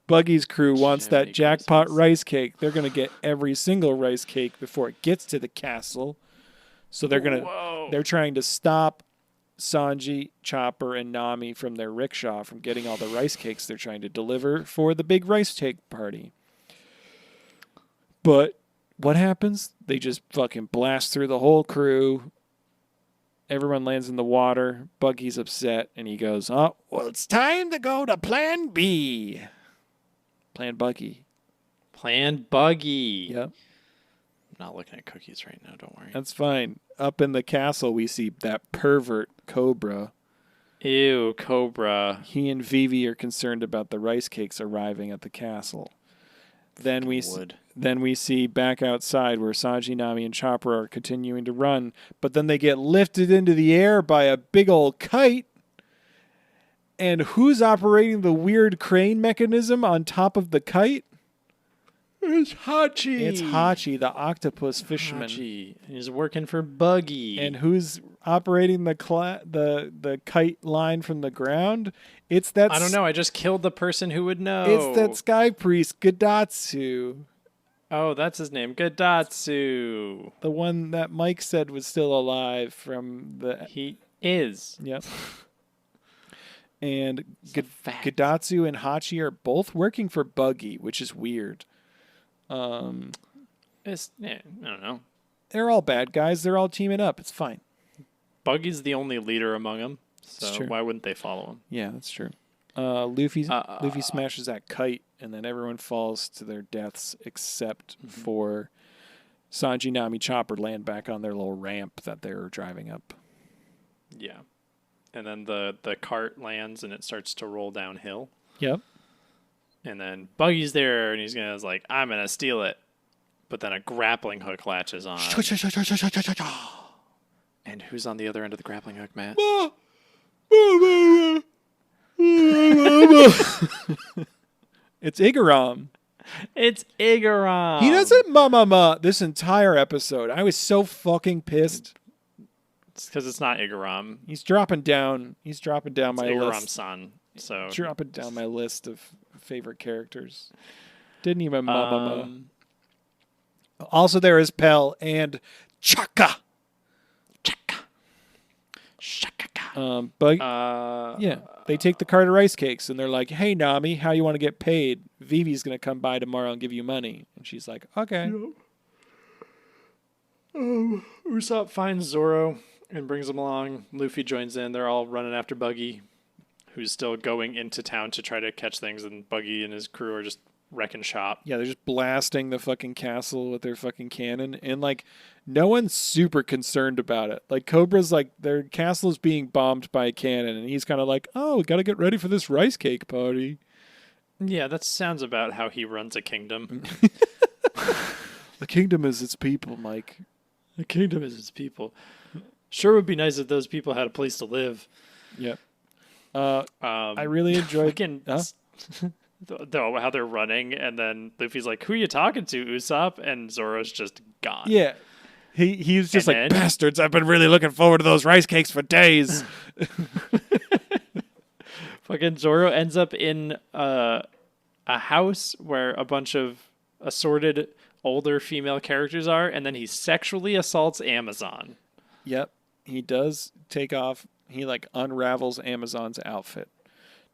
Buggy's crew wants Jiminy that jackpot Christmas. rice cake. They're going to get every single rice cake before it gets to the castle. So they're trying to stop Sanji, Chopper, and Nami from their rickshaw from getting all the rice cakes they're trying to deliver for the big rice cake party. But what happens? They just fucking blast through the whole crew. Everyone lands in the water. Buggy's upset, and he goes, "Oh, well, it's time to go to Plan B." Plan Buggy. Plan Buggy. Yep, I'm not looking at cookies right now. Don't worry. that's fine. Up in the castle, we see that pervert Cobra. Ew, Cobra. He and Vivi are concerned about the rice cakes arriving at the castle. Then we see back outside where Sanji, Nami, and Chopper are continuing to run, but then they get lifted into the air by a big old kite. And who's operating the weird crane mechanism on top of the kite? It's Hachi. It's Hachi, the octopus fisherman. Hachi. He's working for Buggy. And who's operating the kite line from the ground? It's that. I don't know. I just killed the person who would know. It's that sky priest Gadatsu, Oh, that's his name. Gadatsu. the one that Mike said was still alive from the. He is. Yep. And fact. Gadatsu and Hachi are both working for Buggy, which is weird. I don't know. They're all bad guys. They're all teaming up. It's fine. Buggy's the only leader among them, so true. why wouldn't they follow him? Yeah, that's true. Luffy smashes that kite, and then everyone falls to their deaths except for Sanji, Nami, Chopper land back on their little ramp that they were driving up. Yeah. And then the cart lands and it starts to roll downhill. Yep. And then Buggy's there and he's like, I'm gonna steal it. But then a grappling hook latches on. And who's on the other end of the grappling hook, Matt? It's Igaram. It's Igaram. He doesn't ma this entire episode. I was so fucking pissed. It's because it's not Igaram. He's dropping down. He's dropping down It's my Igaram's list. son. So Dropping down my list of favorite characters. Didn't even ma. Also, there is Pell and Chaka. But yeah, they take the cart of rice cakes and they're like, "Hey, Nami, how you want to get paid? Vivi's gonna come by tomorrow and give you money." And she's like, "Okay." Usopp finds Zoro and brings him along. Luffy joins in. They're all running after Buggy, who's still going into town to try to catch things, and Buggy and his crew are just wrecking shop. Yeah, they're just blasting the fucking castle with their fucking cannon, and like no one's super concerned about it. Like Cobra's like their castle is being bombed by a cannon, and he's kind of like, "Oh, we got to get ready for this rice cake party." Yeah, that sounds about how he runs a kingdom. The kingdom is its people, Mike. The kingdom is its people. Sure would be nice if those people had a place to live. Yep. I really enjoyed. Fucking how they're running, and then Luffy's like, "Who are you talking to, Usopp?" And Zoro's just gone. Yeah. He was just And like, then- "Bastards, I've been really looking forward to those rice cakes for days." Fucking Zoro ends up in a house where a bunch of assorted older female characters are, and then he sexually assaults Amazon. Yep. He does take off. He like unravels Amazon's outfit.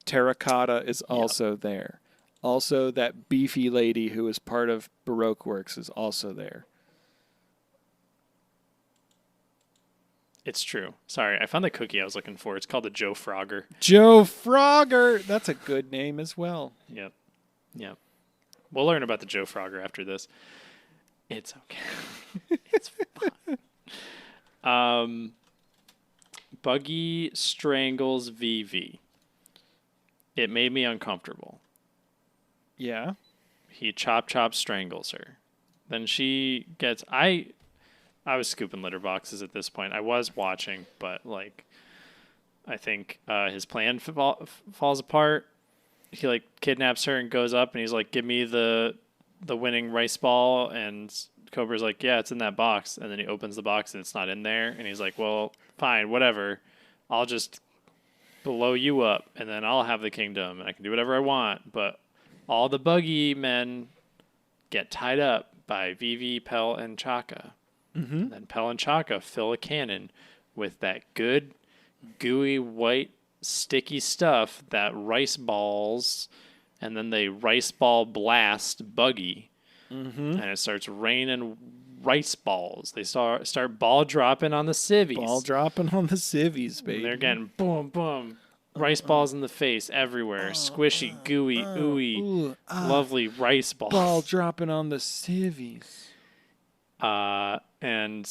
Terracotta is also there. Also, that beefy lady who is part of Baroque Works is also there. It's true. Sorry, I found the cookie I was looking for. It's called the Joe Frogger. Joe Frogger. That's a good name as well. Yep. Yep. We'll learn about the Joe Frogger after this. It's okay. It's fine. Buggy strangles Vivi. It made me uncomfortable. Yeah. He chop strangles her. Then she gets I was scooping litter boxes at this point. I was watching, but like I think his plan falls apart. He like kidnaps her and goes up and he's like, "Give me the winning rice ball." And Cobra's like, "Yeah, it's in that box." And then he opens the box and it's not in there. And he's like, "Well, fine, whatever. I'll just blow you up and then I'll have the kingdom and I can do whatever I want." But all the buggy men get tied up by Vivi, Pell, and Chaka. Mm-hmm. And then Pell and Chaka fill a cannon with that good, gooey, white, sticky stuff that rice balls, and then they rice ball blast Buggy. Mm-hmm. And it starts raining rice balls. They start ball dropping on the civvies. Ball dropping on the civvies, baby. And they're getting boom, boom. Rice balls in the face everywhere. Squishy, gooey, ooey, lovely rice balls. Ball dropping on the civvies. And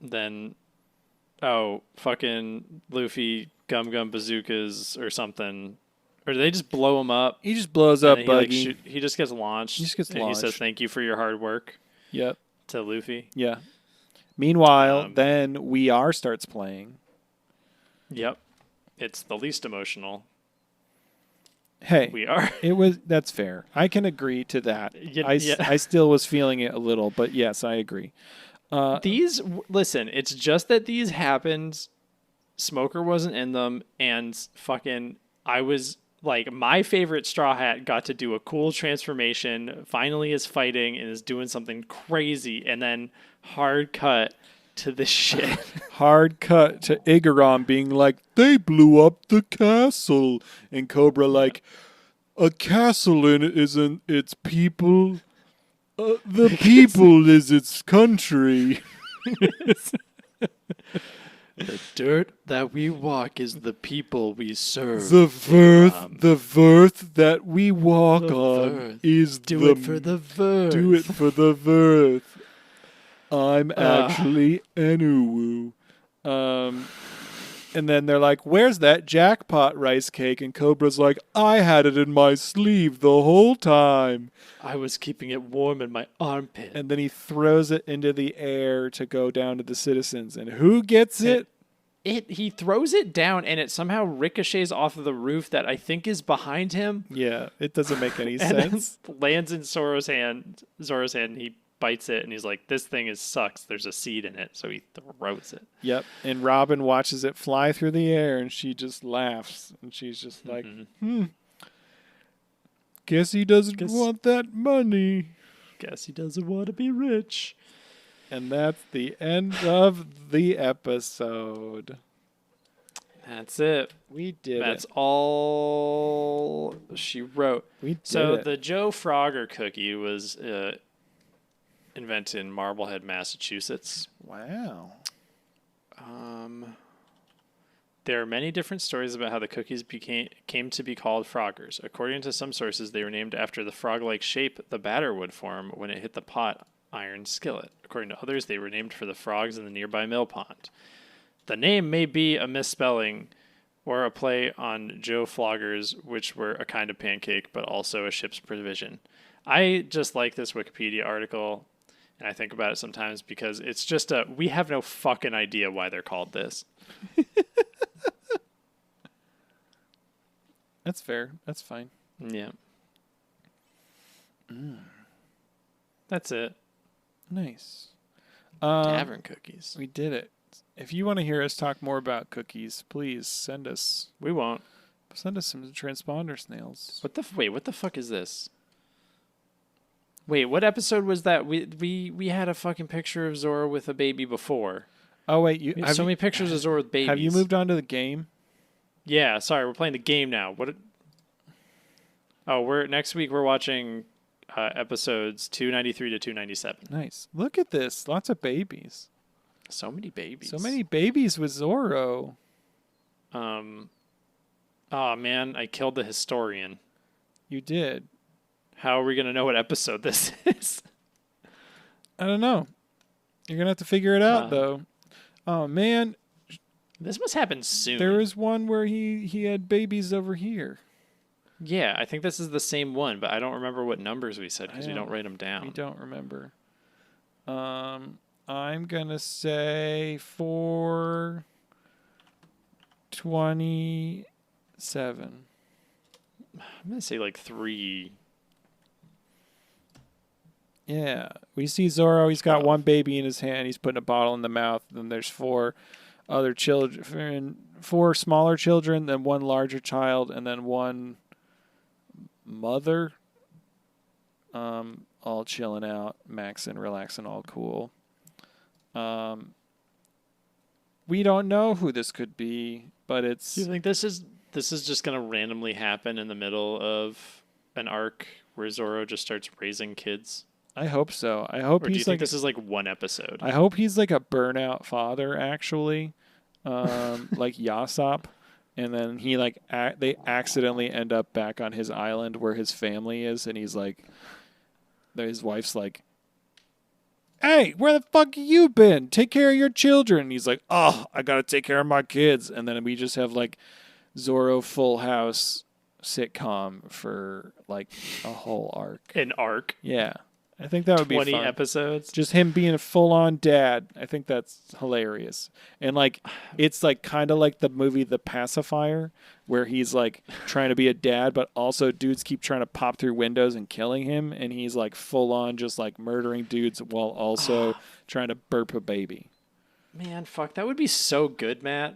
then fucking Luffy gum bazookas or something. Or do they just blow him up? He just blows up and Buggy. He just gets launched. He just gets and launched. He says thank you for your hard work. Yep. To Luffy. Yeah. Meanwhile, then We Are starts playing. Yep. It's the least emotional. Hey, We Are. That's fair. I can agree to that. I still was feeling it a little, but yes, I agree. Listen, it's just that these happened. Smoker wasn't in them, and fucking I was like, my favorite Straw Hat got to do a cool transformation, finally is fighting and is doing something crazy, and then hard cut to this shit. Hard cut to Igaron being like, they blew up the castle. And Cobra like, a castle isn't its people. The people is its country. The dirt that we walk is the people we serve. The verth that we walk on is do it for the verth. Do it for the verth. I'm actually Enuwu. And then they're like, where's that jackpot rice cake? And Cobra's like, I had it in my sleeve the whole time. I was keeping it warm in my armpit. And then he throws it into the air to go down to the citizens. And who gets it? He throws it down and it somehow ricochets off of the roof that I think is behind him. Yeah, it doesn't make any and sense. Lands in Zoro's hand. And he bites it and he's like, this thing sucks. There's a seed in it. So he throws it. Yep. And Robin watches it fly through the air and she just laughs. And she's just like, guess he doesn't want that money. Guess he doesn't want to be rich. And that's the end of the episode. That's it. We did That's all she wrote. We did it. The Joe Frogger cookie was invented in Marblehead, Massachusetts. Wow. There are many different stories about how the cookies came to be called Froggers. According to some sources, they were named after the frog-like shape the batter would form when it hit the pot iron skillet. According to others, they were named for the frogs in the nearby mill pond. The name may be a misspelling or a play on Joe Floggers, which were a kind of pancake, but also a ship's provision. I just like this Wikipedia article, and I think about it sometimes because it's just we have no fucking idea why they're called this. That's fair. That's fine. Yeah. That's it. Nice. Tavern cookies. We did it. If you want to hear us talk more about cookies, please send us We won't. some transponder snails. Wait, what the fuck is this? Wait, what episode was that? We had a fucking picture of Zora with a baby before. Oh wait, We have so many pictures of Zora with babies. Have you moved on to the game? Yeah, sorry, we're playing the game now. Next week we're watching episodes 293 to 297. Nice. Look at this. Lots of babies. So many babies. So many babies with Zoro. Oh man, I killed the historian. You did. How are we gonna know what episode this is? I don't know. You're gonna have to figure it out though. Oh man, this must happen soon. there was one where he had babies over here. Yeah, I think this is the same one, but I don't remember what numbers we said because we don't write them down. We don't remember. I'm going to say 427. I'm going to say like 3. Yeah. We see Zorro. He's got one baby in his hand. He's putting a bottle in the mouth. Then there's 4 other children, 4 smaller children, then 1 larger child, and then 1 mother. All chilling out, maxing, relaxing, all cool. We don't know who this could be, but it's... Do you think this is just going to randomly happen in the middle of an arc where Zorro just starts raising kids? I hope so. I hope or do you think this is like one episode? I hope he's like a burnout father, actually, like Yasop, and then he they accidentally end up back on his island where his family is, and he's like, his wife's like, "Hey, where the fuck you been? Take care of your children." And he's like, "Oh, I gotta take care of my kids," and then we just have like Zorro Full House sitcom for like a whole arc. An arc? Yeah. I think that would be 20 fun. episodes. Just him being a full-on dad. I think that's hilarious. And like, it's like kind of like the movie The Pacifier, where he's like trying to be a dad, but also dudes keep trying to pop through windows and killing him, and he's like full-on just like murdering dudes while also trying to burp a baby. Man, fuck, that would be so good, Matt.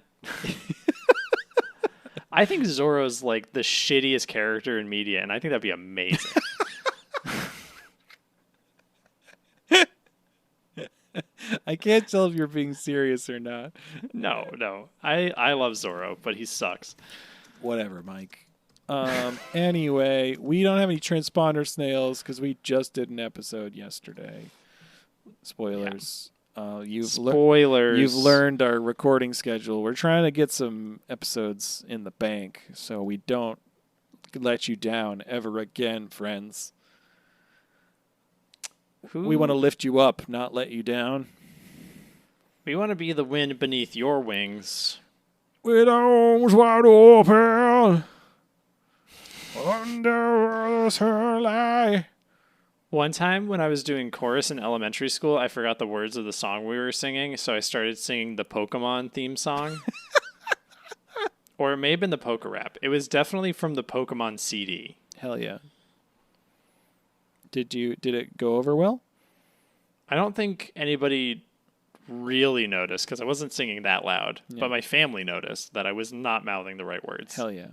I think Zorro's like the shittiest character in media, and I think that'd be amazing. I can't tell if you're being serious or not. No. I love Zorro, but he sucks. Whatever, Mike. Anyway, we don't have any transponder snails because we just did an episode yesterday. Spoilers. Spoilers. You've learned our recording schedule. We're trying to get some episodes in the bank so we don't let you down ever again, friends. We want to lift you up, not let you down. We want to be the wind beneath your wings. With arms wide open, under the sunlight. One time when I was doing chorus in elementary school, I forgot the words of the song we were singing, so I started singing the Pokemon theme song. Or it may have been the Poke Rap. It was definitely from the Pokemon CD. Hell yeah. Did it go over well? I don't think anybody really noticed because I wasn't singing that loud, but my family noticed that I was not mouthing the right words. Hell yeah.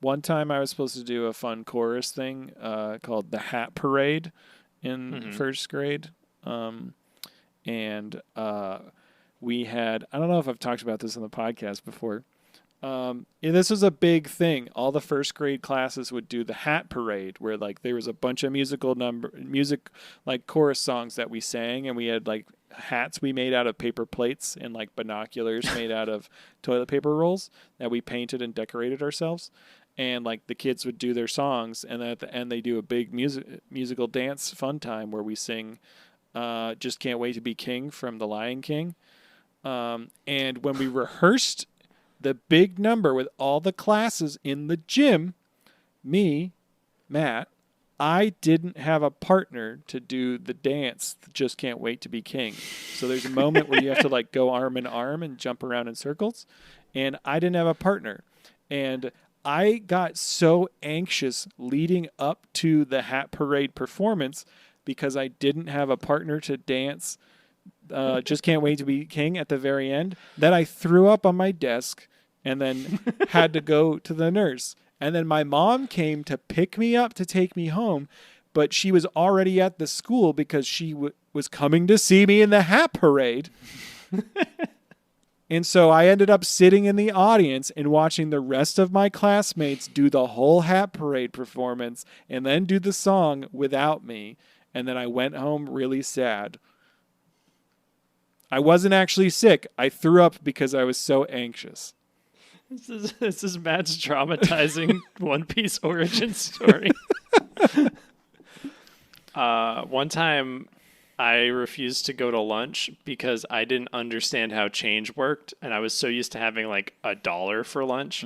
One time I was supposed to do a fun chorus thing called the Hat Parade in first grade. And we had, I don't know if I've talked about this on the podcast before. This was a big thing. All the first grade classes would do the Hat Parade, where like there was a bunch of music like chorus songs that we sang, and we had like hats we made out of paper plates and like binoculars made out of toilet paper rolls that we painted and decorated ourselves. And like the kids would do their songs, and then at the end they do a big musical dance fun time where we sing "Just Can't Wait to Be King" from The Lion King. And when we rehearsed the big number with all the classes in the gym, me, Matt, I didn't have a partner to do the dance, Just Can't Wait to Be King. So there's a moment where you have to like go arm in arm and jump around in circles, and I didn't have a partner. And I got so anxious leading up to the Hat Parade performance because I didn't have a partner to dance Just Can't Wait to Be King at the very end that I threw up on my desk and then had to go to the nurse. And then my mom came to pick me up to take me home, but she was already at the school because she was coming to see me in the Hat Parade. And so I ended up sitting in the audience and watching the rest of my classmates do the whole Hat Parade performance and then do the song without me. And then I went home really sad. I wasn't actually sick. I threw up because I was so anxious. This is Matt's traumatizing One Piece origin story. One time I refused to go to lunch because I didn't understand how change worked, and I was so used to having like $1 for lunch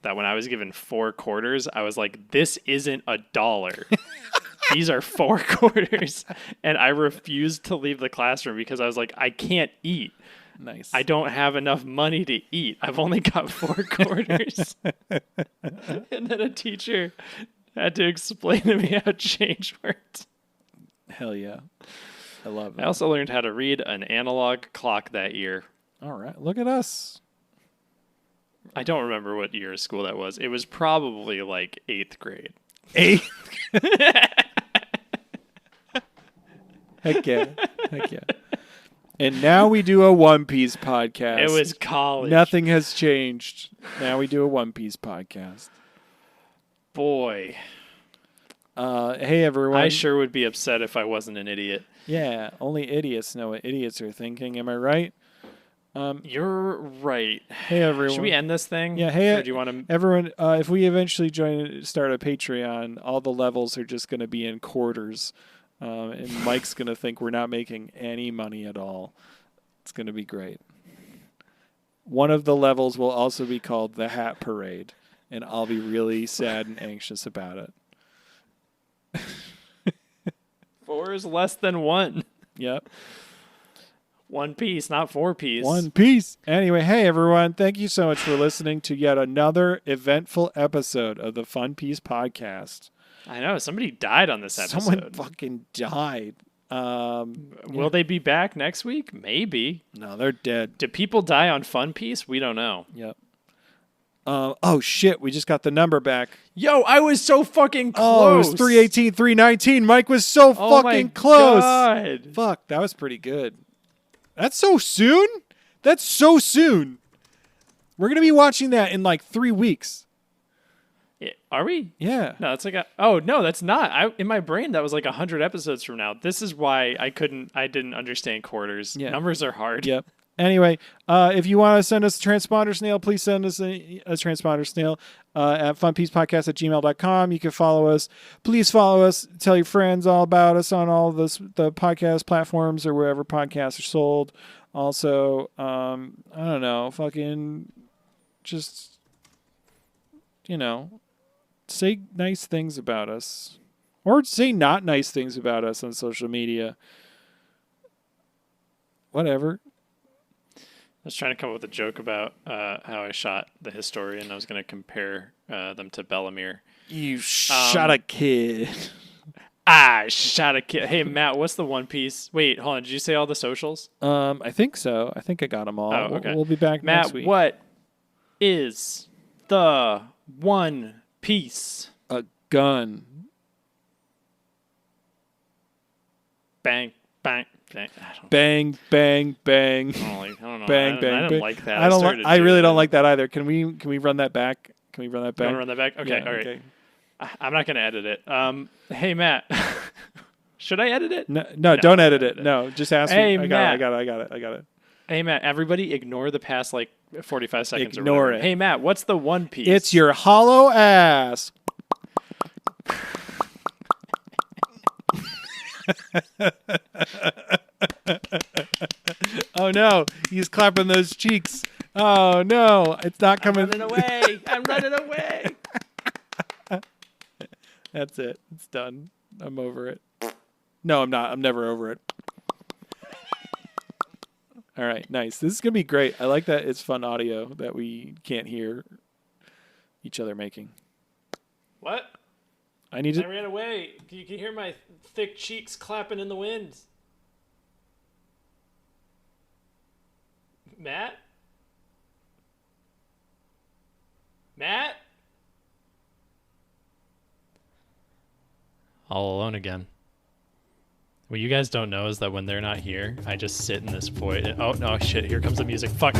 that when I was given 4 quarters, I was like, this isn't $1. These are 4 quarters. And I refused to leave the classroom because I was like, I can't eat. Nice. I don't have enough money to eat. I've only got 4 quarters. And then a teacher had to explain to me how change worked. Hell yeah. I love it. I also learned how to read an analog clock that year. All right. Look at us. I don't remember what year of school that was. It was probably like 8th grade. 8th? Heck yeah. Heck yeah. And now we do a One Piece podcast. It was college. Nothing has changed. Now we do a One Piece podcast. Boy. Hey, everyone. I sure would be upset if I wasn't an idiot. Yeah, only idiots know what idiots are thinking. Am I right? You're right. Hey, everyone. Should we end this thing? Yeah, hey, or do you want to... everyone, if we eventually start a Patreon, all the levels are just going to be in quarters. And Mike's going to think we're not making any money at all. It's going to be great. One of the levels will also be called the Hat Parade, and I'll be really sad and anxious about it. 4 is less than 1. Yep. 1 piece, not 4 piece. One Piece. Anyway, hey, everyone. Thank you so much for listening to yet another eventful episode of the Fun Piece Podcast. I know. Somebody died on this episode. Someone fucking died. Will they be back next week? Maybe. No, they're dead. Do people die on Fun Piece? We don't know. Yep. Oh, shit. We just got the number back. Yo, I was so fucking close. Oh, it was 318, 319. Mike was so fucking close. God. Fuck, that was pretty good. That's so soon? That's so soon. We're going to be watching that in like 3 weeks. Yeah, are we? Yeah. No, that's like oh, no, that's not. In my brain, that was like 100 episodes from now. This is why I didn't understand quarters. Yeah. Numbers are hard. Yep. Anyway, if you want to send us a transponder snail, please send us a transponder snail at funpiecepodcast@gmail.com. You can follow us. Please follow us. Tell your friends all about us on all the podcast platforms or wherever podcasts are sold. Also, I don't know, fucking just, say nice things about us. Or say not nice things about us on social media. Whatever. I was trying to come up with a joke about how I shot the historian. I was going to compare them to Bellamere. You shot a kid. I shot a kid. Hey, Matt, what's the One Piece? Wait, hold on. Did you say all the socials? I think so. I think I got them all. Oh, okay. We'll be back Matt, next week. what is the One Piece? A gun. Bang, bang. Bang, bang, bang. I don't know. Bang, bang, I bang. don't like that. I really don't like that either. Can we run that back? Can we run that back? You want to run that back? Okay, Yeah, all right. okay. I'm not going to edit it. Hey, Matt. Should I edit it? No, don't edit it. No, just ask Hey, me. I Matt. got it. Hey, Matt, everybody ignore the past, 45 seconds Ignore or whatever. it. Hey, Matt, what's the One Piece? It's your hollow ass. Oh no, he's clapping those cheeks. Oh no, it's not coming. I'm running away. I'm running away. That's it. It's done. I'm over it. No, I'm not. I'm never over it. All right, nice. This is going to be great. I like that it's fun audio that we can't hear each other making. What? I need I to... ran away. You can hear my thick cheeks clapping in the wind. Matt? Matt? All alone again. What you guys don't know is that when they're not here, I just sit in this void. Oh, no, shit. Here comes the music. Fuck.